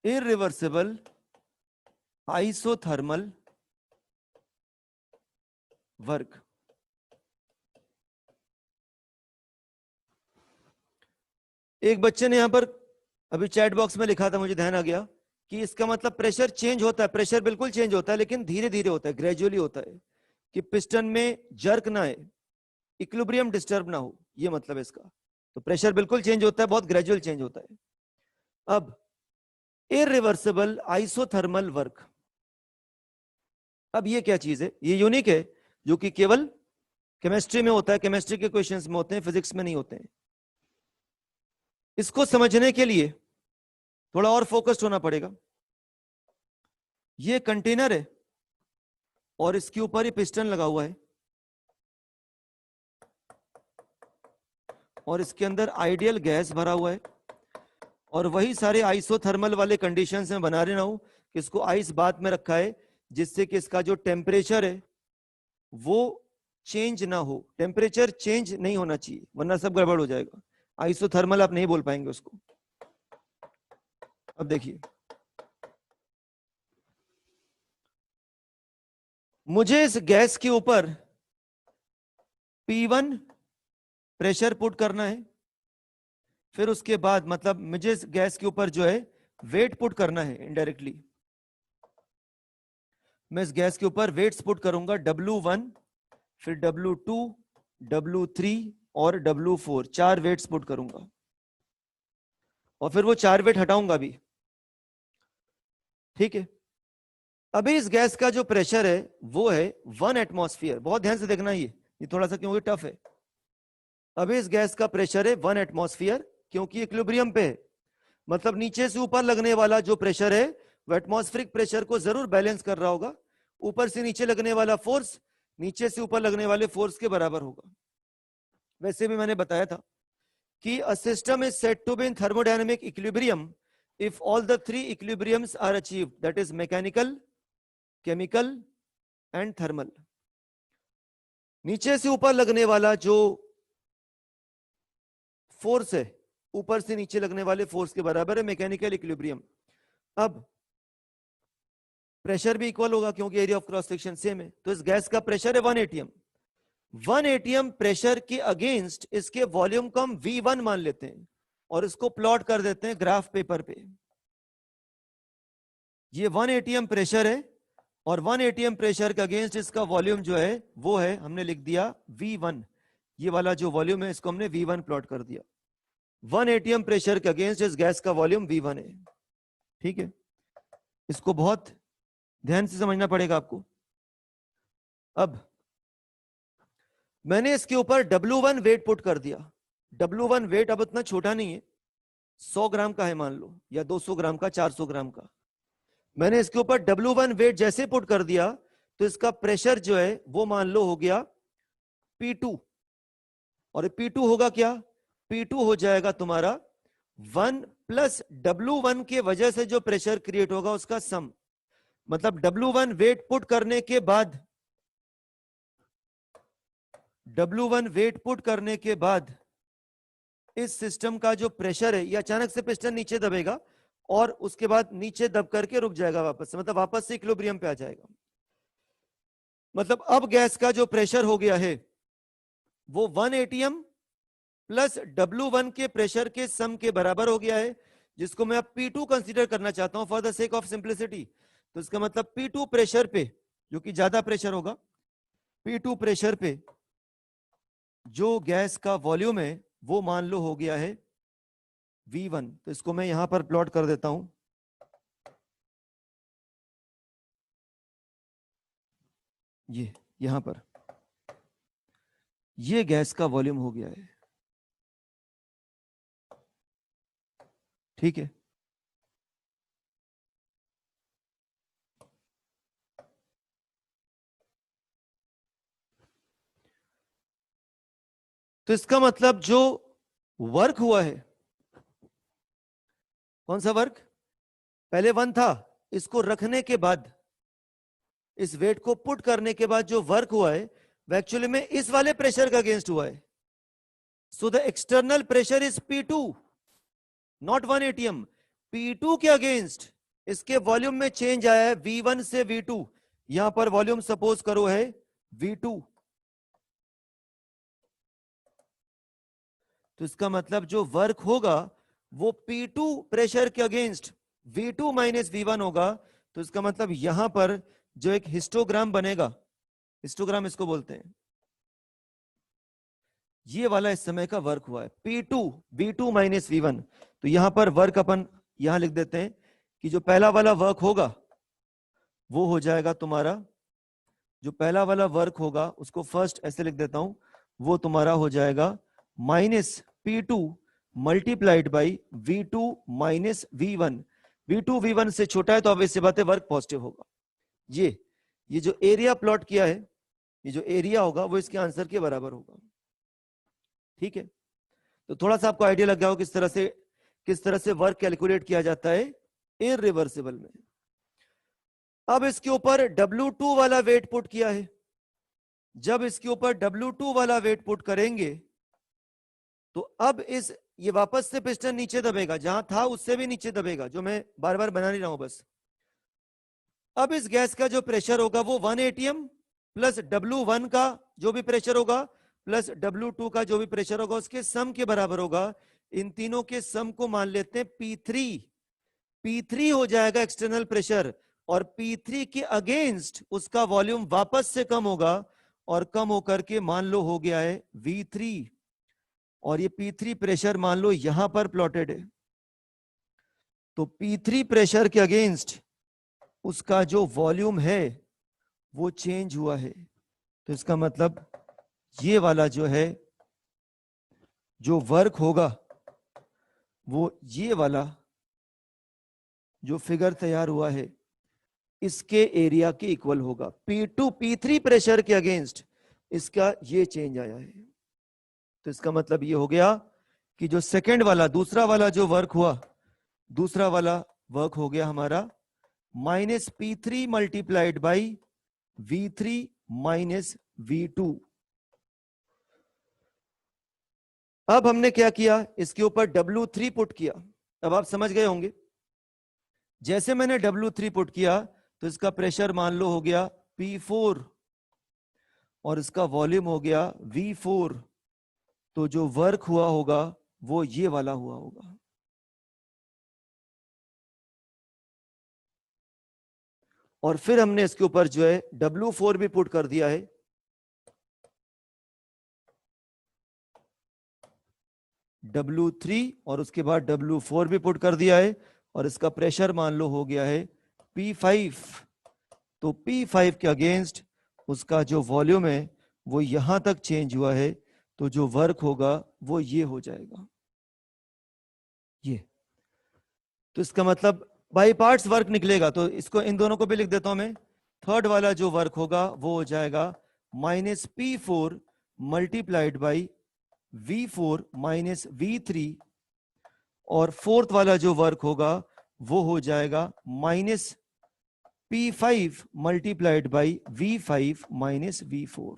Irreversible isothermal work. एक बच्चे ने यहां पर अभी चैट बॉक्स में लिखा था, मुझे ध्यान आ गया कि इसका मतलब प्रेशर चेंज होता है। प्रेशर बिल्कुल चेंज होता है, लेकिन धीरे धीरे होता है, ग्रेजुअली होता है, कि पिस्टन में जर्क ना आए, इक्विलिब्रियम डिस्टर्ब ना हो, ये मतलब है इसका। तो प्रेशर बिल्कुल चेंज होता है, बहुत ग्रेजुअल चेंज होता है। अब इररिवर्सिबल आइसोथर्मल वर्क, अब ये क्या चीज है? ये यूनिक है, जो कि केवल केमिस्ट्री में होता है, केमिस्ट्री के क्वेश्चंस में होते हैं, फिजिक्स में नहीं होते हैं। इसको समझने के लिए थोड़ा और फोकस्ड होना पड़ेगा। ये कंटेनर है और इसके ऊपर ही पिस्टन लगा हुआ है, और इसके अंदर आइडियल गैस भरा हुआ है, और वही सारे आइसोथर्मल वाले कंडीशंस में बना रहे ना हूं कि इसको आइस बात में रखा है, जिससे कि इसका जो टेम्परेचर है वो चेंज ना हो। टेम्परेचर चेंज नहीं होना चाहिए, वरना सब गड़बड़ हो जाएगा। आइसोथर्मल आप नहीं बोल पाएंगे उसको। अब देखिए, मुझे इस गैस के ऊपर P1 प्रेशर पुट करना है, फिर उसके बाद मतलब मुझे इस गैस के ऊपर जो है वेट पुट करना है इनडायरेक्टली। मैं इस गैस के ऊपर वेट्स पुट करूंगा, W1, फिर W2, W3 और W4, 4 वेट्स पुट करूंगा, और फिर वो 4 वेट हटाऊंगा भी। ठीक है, अभी इस गैस का जो प्रेशर है वो है 1 एटमॉस्फेयर। बहुत ध्यान से देखना, ये थोड़ा सा क्योंकि टफ है। अभी इस गैस का प्रेशर है 1 एटमॉस्फेयर, क्योंकि इक्विलिब्रियम पे है। मतलब नीचे से ऊपर लगने वाला जो प्रेशर है वो एटमॉस्फेरिक प्रेशर को जरूर बैलेंस कर रहा होगा। ऊपर से नीचे लगने वाला फोर्स नीचे से ऊपर लगने वाले फोर्स के बराबर होगा। वैसे भी मैंने बताया था कि a system is said to be in thermodynamic equilibrium if all the 3 equilibriums are achieved, that is mechanical, chemical and thermal। नीचे से ऊपर लगने वाला जो फोर्स है ऊपर से नीचे लगने वाले फोर्स के बराबर है मैकेनिकल इक्विलिब्रियम। अब प्रेशर भी इक्वल होगा, क्योंकि area of cross section same है। तो इस गैस का प्रेशर है 1 एटीएम। 1 एटीएम प्रेशर के अगेंस्ट इसके वॉल्यूम को हम V1 मान लेते हैं, और इसको प्लॉट कर देते हैं ग्राफ पेपर पे। ये 1 एटीएम प्रेशर है, और 1 एटीएम प्रेशर के अगेंस्ट इसका वॉल्यूम जो है वो है, हमने लिख दिया V1। ये वाला जो वॉल्यूम है इसको हमने V1 प्लॉट कर दिया। 1 एटीएम प्रेशर के अगेंस्ट इस गैस का वॉल्यूम V1 है। ठीक है, इसको बहुत ध्यान से समझना पड़ेगा आपको। अब मैंने इसके ऊपर W1 वेट पुट कर दिया। W1 वेट अब इतना छोटा नहीं है, 100 ग्राम का है मान लो, या 200 ग्राम का, 400 ग्राम का। मैंने इसके ऊपर W1 वेट जैसे पुट कर दिया, तो इसका प्रेशर जो है वो मान लो हो गया P2। और P2 होगा क्या? P2 हो जाएगा तुम्हारा 1 प्लस W1 के वजह से जो प्रेशर क्रिएट होगा उसका सम। मतलब W1 वेट पुट करने के बाद, W1 वेट पुट करने के बाद इस सिस्टम का जो प्रेशर है, ये अचानक से पिस्टन नीचे दबेगा और उसके बाद नीचे दब करके रुक जाएगा वापस से, मतलब वापस से इक्विलिब्रियम पे आ जाएगा। मतलब अब गैस का जो प्रेशर हो गया है वो 1 एटीएम प्लस W1 के प्रेशर के सम के बराबर हो गया है, जिसको मैं अब P2 कंसीडर करना चाहता हूं for the sake of simplicity. तो इसका मतलब P2 प्रेशर पे, जो कि ज्यादा प्रेशर होगा, P2 प्रेशर पे जो गैस का वॉल्यूम है वो मान लो हो गया है V1। तो इसको मैं यहां पर प्लॉट कर देता हूं। ये यहां पर ये गैस का वॉल्यूम हो गया है। ठीक है, तो इसका मतलब जो वर्क हुआ है, कौन सा वर्क, पहले 1 था, इसको रखने के बाद, इस वेट को पुट करने के बाद जो वर्क हुआ है वो एक्चुअली में इस वाले प्रेशर का अगेंस्ट हुआ है. So the external pressure is P2, not 1 atm. P2 के अगेंस्ट इसके वॉल्यूम में चेंज आया है V1 से V2. यहां पर वॉल्यूम सपोज करो है V2. तो इसका मतलब जो वर्क होगा वो P2 प्रेशर के अगेंस्ट V2 माइनस V1 होगा. तो इसका मतलब यहां पर जो एक हिस्टोग्राम बनेगा, हिस्टोग्राम इसको बोलते हैं, ये वाला इस समय का वर्क हुआ है P2 V2 माइनस V1. तो यहां पर वर्क अपन यहां लिख देते हैं कि जो पहला वाला वर्क होगा वो हो जाएगा तुम्हारा, जो पहला वाला वर्क होगा उसको फर्स्ट ऐसे लिख देता हूं, वो तुम्हारा हो जाएगा minus P2 multiplied by V2 minus V1. V2 V1 से छोटा है तो अब इससे बात है वर्क पॉजिटिव होगा. ये जो एरिया प्लॉट किया है, ये जो एरिया होगा वो इसके आंसर के बराबर होगा. ठीक है, तो थोड़ा सा आपको आइडिया लग गया हो किस तरह से वर्क कैलकुलेट किया जाता है इररिवर्सिबल में. अब इसके ऊपर W2 वाला वेट पुट किया है. जब इसके ऊपर W2 वाला वेट पुट करेंगे तो अब ये वापस से पिस्टन नीचे दबेगा, जहां था उससे भी नीचे दबेगा, जो मैं बार बार बना नहीं रहा हूं बस. अब इस गैस का जो प्रेशर होगा वो 1 atm प्लस W1 का जो भी प्रेशर होगा प्लस W2 का जो भी प्रेशर होगा उसके सम के बराबर होगा. इन तीनों के सम को मान लेते हैं P3. P3 हो जाएगा एक्सटर्नल प्रेशर और P3 के अगेंस्ट उसका वॉल्यूम वापस से कम होगा और कम होकर के मान लो हो गया है V3. और ये P3 प्रेशर मान लो यहां पर प्लॉटेड है. तो P3 प्रेशर के अगेंस्ट उसका जो वॉल्यूम है वो चेंज हुआ है. तो इसका मतलब ये वाला जो है जो वर्क होगा वो ये वाला जो फिगर तैयार हुआ है इसके एरिया के इक्वल होगा. P2 P3 प्रेशर के अगेंस्ट इसका ये चेंज आया है. तो इसका मतलब ये हो गया कि जो सेकंड वाला दूसरा वाला जो वर्क हुआ, दूसरा वाला वर्क हो गया हमारा minus P3 multiplied by V3 minus V2. अब हमने क्या किया, इसके ऊपर W3 पुट किया. अब आप समझ गए होंगे, जैसे मैंने W3 पुट किया तो इसका प्रेशर मान लो हो गया P4 और इसका वॉल्यूम हो गया V4. तो जो वर्क हुआ होगा वो ये वाला हुआ होगा. और फिर हमने इसके ऊपर जो है W4 भी पुट कर दिया है. W3 और उसके बाद W4 भी पुट कर दिया है और इसका प्रेशर मान लो हो गया है P5. तो P5 के अगेंस्ट उसका जो वॉल्यूम है वो यहां तक चेंज हुआ है. तो जो वर्क होगा वो ये हो जाएगा ये. तो इसका मतलब बाई पार्ट्स वर्क निकलेगा. तो इसको इन दोनों को भी लिख देता हूं मैं. थर्ड वाला जो वर्क होगा वो हो जाएगा minus P4 multiplied by V4 minus V3 और फोर्थ वाला जो वर्क होगा वो हो जाएगा minus P5 multiplied by V5 minus V4.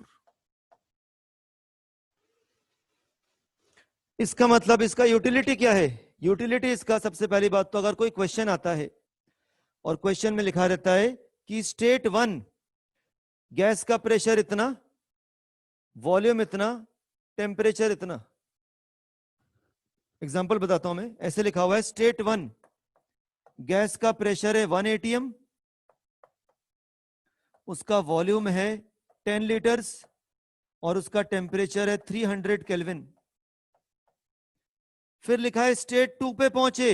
इसका मतलब इसका यूटिलिटी क्या है? यूटिलिटी इसका सबसे पहली बात तो अगर कोई क्वेश्चन आता है और क्वेश्चन में लिखा रहता है कि स्टेट 1 गैस का प्रेशर इतना, वॉल्यूम इतना, टेम्परेचर इतना. एग्जांपल बताता हूं मैं. ऐसे लिखा हुआ है स्टेट 1 गैस का प्रेशर है 1 atm, उसका वॉल्यूम है 10 लीटर्स और उसका टेम्परेचर है 300 केल्विन. फिर लिखा है स्टेट 2 पे पहुंचे,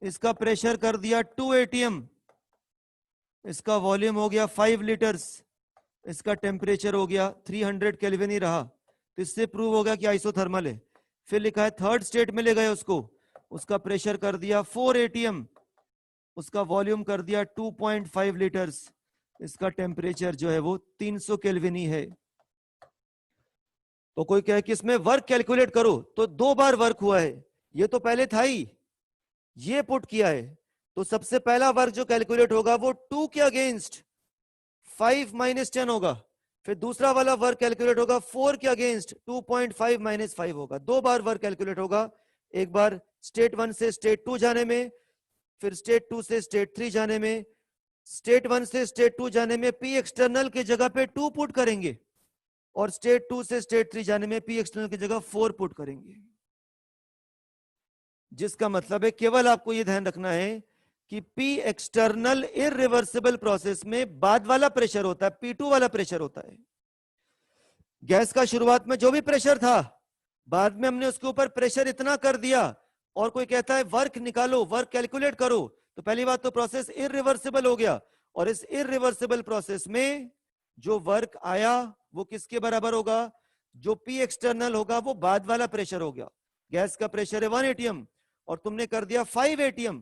इसका प्रेशर कर दिया 2 atm, इसका वॉल्यूम हो गया 5 लीटर्स, इसका टेम्परेचर हो गया 300 केल्विन ही रहा. तो इससे प्रूव हो गया कि आइसोथर्मल है. फिर लिखा है थर्ड स्टेट में ले गए उसको, उसका प्रेशर कर दिया 4 atm, उसका वॉल्यूम कर दिया 2.5 लीटर्स, इसका टेम्परेचर जो है वो 300 केल्विन ही है. तो कोई कहे कि इसमें वर्क कैलकुलेट करो, तो 2 बार वर्क हुआ है, ये तो पहले था ही, ये पुट किया है, तो सबसे पहला वर्क जो कैलकुलेट होगा वो 2 के अगेंस्ट 5 - 10 होगा, फिर दूसरा वाला वर्क कैलकुलेट होगा 4 के अगेंस्ट 2.5 - 5 होगा। 2 बार वर्क कैलकुलेट होगा, एक बार स्टेट 1 से स्टेट 2 जाने में, फिर स्टेट 2 से स्टेट 3 जाने में। स्टेट 1 से स्टेट 2 जाने में पी एक्सटर्नल की जगह पे 2 पुट करेंगे, और स्टेट 2 से स्टेट 3 जाने में पी एक्सटर्नल की जगह 4 पुट करेंगे। जिसका मतलब है केवल आपको यह ध्यान रखना है कि पी एक्सटर्नल इररिवर्सिबल प्रोसेस में बाद वाला प्रेशर होता है, P2 वाला प्रेशर होता है। गैस का शुरुआत में जो भी प्रेशर था, बाद में हमने उसके ऊपर प्रेशर इतना कर दिया, और कोई कहता है वर्क निकालो, वर्क कैलकुलेट करो, तो पहली बात तो प्रोसेस इररिवर्सिबल हो गया, और इस इररिवर्सिबल प्रोसेस में जो वर्क आया वो किसके बराबर होगा? जो पी एक्सटर्नल होगा वो बाद वाला प्रेशर हो गया। गैस का प्रेशर है 1 atm और तुमने कर दिया 5 atm,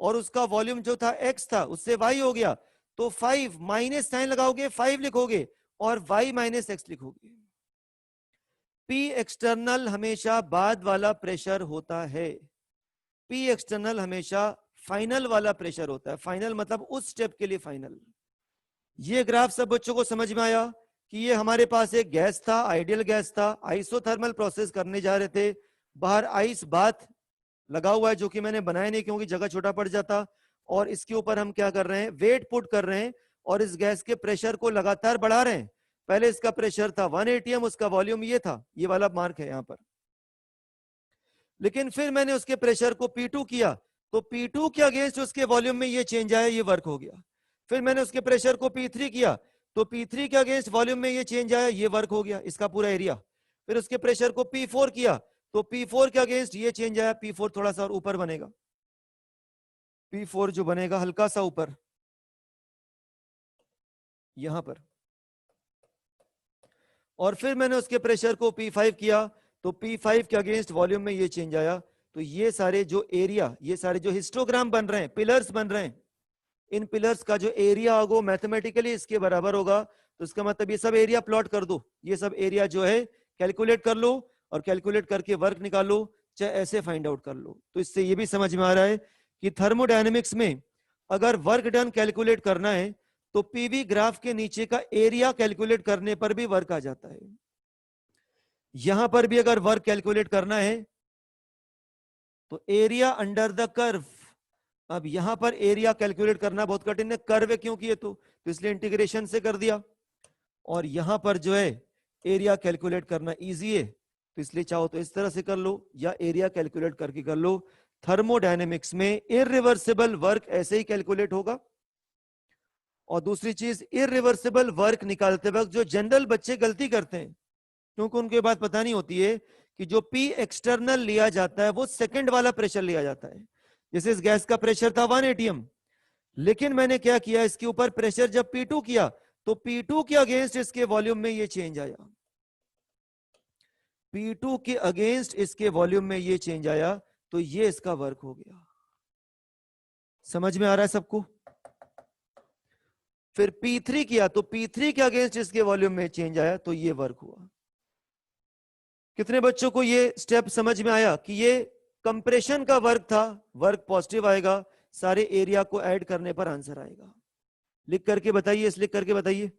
और उसका वॉल्यूम जो था x था उससे y हो गया, तो 5 माइनस साइन लगाओगे, 5 लिखोगे और y माइनस x लिखोगे। P एक्सटर्नल हमेशा बाद वाला प्रेशर होता है, P एक्सटर्नल हमेशा फाइनल वाला प्रेशर होता है। फाइनल मतलब उस स्टेप के लिए फाइनल। ये ग्राफ सब बच्चों को समझ में आया कि ये हमारे पास एक गैस था, आइडियल गैस था, आइसोथर्मल प्रोसेस करने जा रहे थे, बाहर आइस बाथ लगा हुआ है जो कि मैंने बनाया नहीं क्योंकि जगह छोटा पड़ जाता, और इसके ऊपर हम क्या कर रहे हैं? वेट पुट कर रहे हैं और इस गैस के प्रेशर को लगातार बढ़ा रहे हैं। पहले इसका प्रेशर था 1 atm, उसका वॉल्यूम ये था, ये वाला मार्क है यहां पर, लेकिन फिर मैंने उसके प्रेशर को P2 किया, तो P2 के अगेंस्ट उसके वॉल्यूम में ये चेंज आया, ये वर्क हो गया। फिर मैंने उसके प्रेशर को P3 किया, तो P3 के अगेंस्ट वॉल्यूम में ये चेंज आया, ये वर्क हो गया, इसका पूरा एरिया। फिर उसके प्रेशर को P4 किया, तो P4 के अगेंस्ट ये चेंज आया, P4 थोड़ा सा और ऊपर बनेगा, P4 जो बनेगा हल्का सा ऊपर यहां पर। और फिर मैंने उसके प्रेशर को P5 किया, तो P5 के अगेंस्ट वॉल्यूम में ये चेंज आया। तो ये सारे जो एरिया, ये सारे जो हिस्टोग्राम बन रहे हैं, पिलर्स बन रहे हैं, इन पिलर्स का जो एरिया होगा मैथमेटिकली इसके बराबर होगा। तो इसका मतलब ये सब एरिया प्लॉट कर दो, ये सब एरिया जो है कैलकुलेट कर लो, और कैलकुलेट करके वर्क निकालो, चाहे ऐसे फाइंड आउट कर लो। तो इससे ये भी समझ में आ रहा है कि थर्मोडायनेमिक्स में अगर वर्क डन कैलकुलेट करना है तो पीवी ग्राफ के नीचे का एरिया कैलकुलेट करने पर भी वर्क आ जाता है। यहां पर भी अगर वर्क कैलकुलेट करना है तो एरिया अंडर द कर्व। अब यहां पर एरिया कैलकुलेट करना बहुत कठिन है, कर्व क्यों किए तो इसलिए इंटीग्रेशन से कर दिया, और यहां पर जो है एरिया कैलकुलेट करना इजी है, तो इसलिए चाहो तो इस तरह से कर लो या एरिया कैलकुलेट करके कर लो। थर्मोडायनेमिक्स में इररिवर्सिबल वर्क ऐसे ही कैलकुलेट होगा। और दूसरी चीज, इररिवर्सिबल वर्क निकालते वक्त जो जनरल बच्चे गलती करते हैं, क्योंकि उनके बात पता नहीं होती है कि जो पी एक्सटर्नल लिया जाता है वो सेकंड वाला प्रेशर लिया जाता है। जैसे इस गैस का प्रेशर था 1 atm, लेकिन मैंने क्या किया, इसके ऊपर प्रेशर जब P2 किया तो P2 के अगेंस्ट इसके वॉल्यूम में ये चेंज आया, P2 के अगेंस्ट इसके वॉल्यूम में ये चेंज आया, तो ये इसका वर्क हो गया। समझ में आ रहा है सबको? फिर P3 किया तो P3 के अगेंस्ट इसके वॉल्यूम में चेंज आया, तो ये वर्क हुआ। कितने बच्चों को ये स्टेप समझ में आया कि ये कंप्रेशन का वर्क था, वर्क पॉजिटिव आएगा, सारे एरिया को ऐड करने पर आंसर आएगा। लिख करके बताइए, लिख करके बताइए,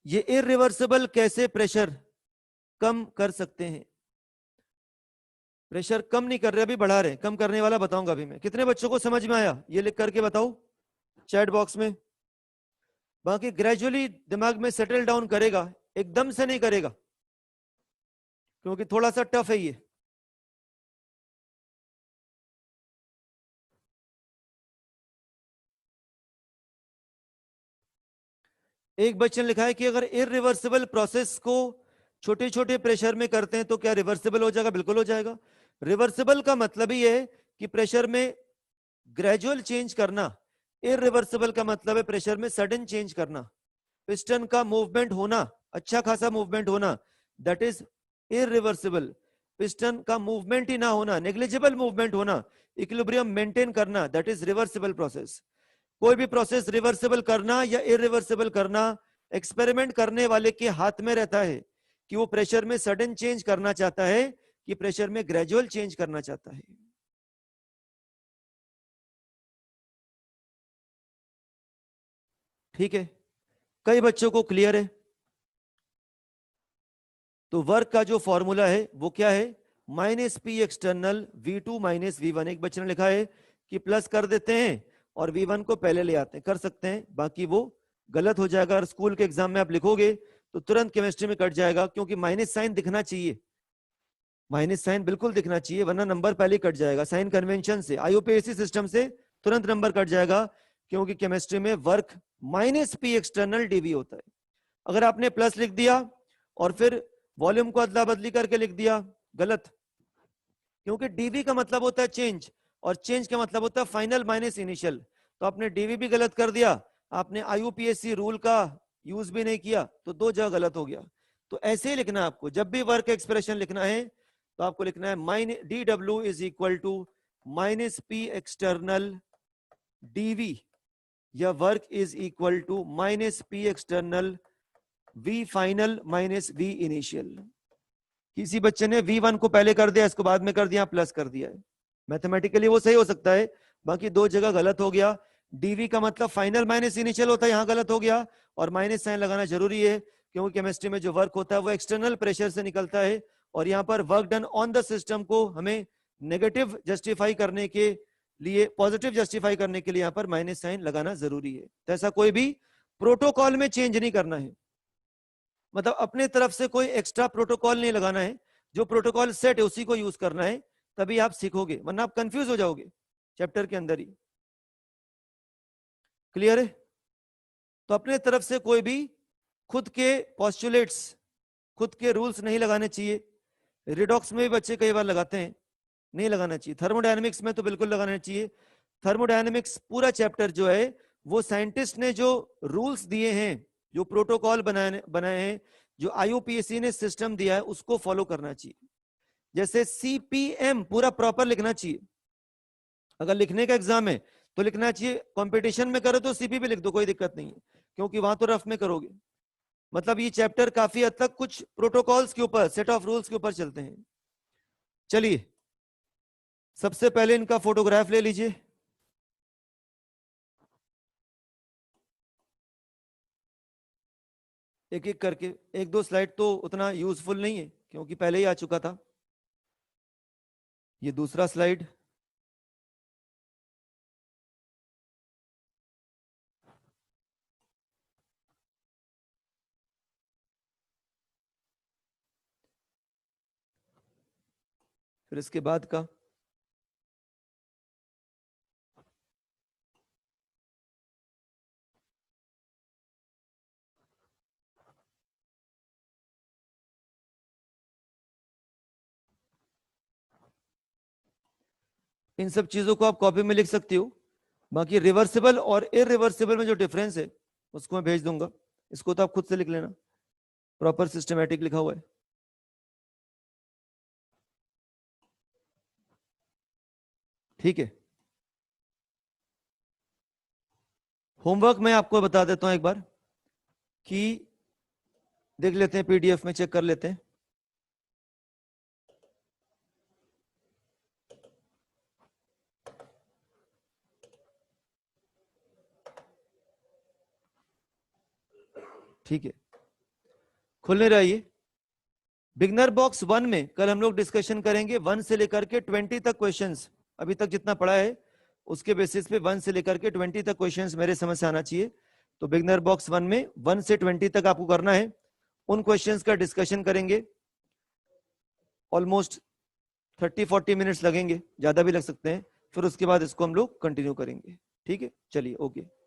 ये इररिवर्सिबल कैसे प्रेशर कम कर सकते हैं? प्रेशर कम नहीं कर रहे, अभी बढ़ा रहे हैं, कम करने वाला बताऊंगा अभी मैं। कितने बच्चों को समझ में आया ये लिख करके बताओ चैट बॉक्स में। बाकी ग्रेजुअली दिमाग में सेटल डाउन करेगा, एकदम से नहीं करेगा, क्योंकि थोड़ा सा टफ है ये। एक बच्चे ने लिखा है कि अगर इररिवर्सिबल प्रोसेस को छोटे छोटे प्रेशर में करते हैं तो क्या रिवर्सिबल हो जाएगा? बिल्कुल हो जाएगा। रिवर्सिबल का मतलब ही है कि प्रेशर में ग्रेजुअल चेंज करना, इररिवर्सिबल का मतलब है प्रेशर में सडन चेंज करना। पिस्टन का मूवमेंट होना, अच्छा खासा मूवमेंट होना, दैट इज इररिवर्सिबल। पिस्टन का मूवमेंट ही ना होना, नेग्लिजिबल मूवमेंट होना, इक्विलिब्रियम मेंटेन करना, दैट इज रिवर्सिबल प्रोसेस। कोई भी प्रोसेस रिवर्सिबल करना या इररिवर्सिबल करना एक्सपेरिमेंट करने वाले के हाथ में रहता है कि वो प्रेशर में सडन चेंज करना चाहता है कि प्रेशर में ग्रेजुअल चेंज करना चाहता है। ठीक है, कई बच्चों को क्लियर है। तो वर्क का जो फॉर्मूला है वो क्या है, minus P external V2 minus V1। एक बच्चे ने लिखा है कि प्लस कर देते हैं और V1 को पहले ले आते हैं, कर सकते हैं, बाकी वो गलत हो जाएगा। और स्कूल के एग्जाम में आप लिखोगे तो तुरंत केमिस्ट्री में कट जाएगा, क्योंकि माइनस साइन दिखना चाहिए, माइनस साइन बिल्कुल दिखना चाहिए, वरना नंबर पहले कट जाएगा। साइन कन्वेंशन से, IUPAC सिस्टम से तुरंत नंबर कट जाएगा, क्योंकि केमिस्ट्री में work minus P external dV होता है। अगर आपने प्लस लिख दिया और फिर वॉल्यूम को अदला बदली करके लिख दिया, गलत, क्योंकि डीवी का मतलब होता है चेंज, और चेंज का मतलब होता है फाइनल माइनस इनिशियल। तो आपने डीवी भी गलत कर दिया, आपने IUPAC रूल का यूज भी नहीं किया, तो दो जगह गलत हो गया। तो ऐसे ही लिखना है आपको, जब भी वर्क एक्सप्रेशन लिखना है तो आपको लिखना है DW is equal to minus P external DV, या work is equal to minus P external V final minus V initial. किसी बच्चे ने V1 को पहले कर दिया, इसको बाद में कर दिया, प्लस कर दिया है, मैथमेटिकली वो सही हो सकता है, बाकी दो जगह गलत हो गया। डीवी का मतलब फाइनल माइनस इनिशियल होता है, यहां गलत हो गया, और माइनस साइन लगाना जरूरी है, क्योंकि केमिस्ट्री में जो वर्क होता है वो एक्सटर्नल प्रेशर से निकलता है, और यहाँ पर work done on the system को हमें नेगेटिव जस्टिफाई करने के लिए, पॉजिटिव जस्टिफाई करने के लिए यहाँ पर माइनस साइन लगाना जरूरी है। तो ऐसा कोई भी प्रोटोकॉल में चेंज नहीं करना है, मतलब अपने तरफ से कोई एक्स्ट्रा प्रोटोकॉल नहीं लगाना है, जो प्रोटोकॉल सेट है उसी को यूज करना है, तभी आप सीखोगे, वरना आप कंफ्यूज हो जाओगे चैप्टर के अंदर ही। क्लियर है? तो अपने तरफ से कोई भी खुद के पॉस्टुलेट्स, खुद के रूल्स नहीं लगाने चाहिए। रिडॉक्स में भी बच्चे कई बार लगाते हैं, नहीं लगाना चाहिए। थर्मोडायनेमिक्स में तो बिल्कुल लगाना चाहिए। थर्मोडायनेमिक्स पूरा चैप्टर जो है वो साइंटिस्ट ने जो रूल्स दिए हैं, जो प्रोटोकॉल बनाए हैं, जो IUPAC ने सिस्टम दिया है, उसको फॉलो करना चाहिए। जैसे CPM पूरा प्रॉपर लिखना चाहिए, अगर लिखने का एग्जाम है तो लिखना चाहिए, कंपटीशन में करो तो CP भी लिख दो, कोई दिक्कत नहीं है, क्योंकि वहां तो रफ में करोगे। मतलब ये चैप्टर काफी हद तक कुछ प्रोटोकॉल्स के ऊपर, सेट ऑफ रूल्स के ऊपर चलते हैं। चलिए, सबसे पहले इनका फोटोग्राफ ले लीजिए। एक एक करके, एक दो स्लाइड तो उतना यूजफुल नहीं है, क्योंकि पहले ही आ चुका था। ये दूसरा स्लाइड, फिर इसके बाद का, इन सब चीजों को आप कॉपी में लिख सकती हो। बाकी रिवर्सिबल और इरिवर्सिबल में जो डिफरेंस है उसको मैं भेज दूंगा, इसको तो आप खुद से लिख लेना, प्रॉपर सिस्टमैटिक लिखा हुआ है। ठीक है, होमवर्क मैं आपको बता देता हूं एक बार, कि देख लेते हैं, PDF में चेक कर लेते हैं। ठीक है, खुलने रहिए। बिगनर बॉक्स 1 में कल हम लोग डिस्कशन करेंगे 1 से लेकर के 20 तक क्वेश्चंस। अभी तक जितना पढ़ा है उसके बेसिस पे 1 से लेकर के 20 तक क्वेश्चंस मेरे समझ से आना चाहिए। तो बिगनर बॉक्स 1 में 1 से 20 तक आपको करना है, उन क्वेश्चंस का डिस्कशन करेंगे। ऑलमोस्ट 30-40 मिनट्स लगेंगे, ज्यादा भी लग सकते हैं, फिर उसके बाद इसको हम लोग कंटिन्यू करेंगे। ठीक है, चलिए, ओके।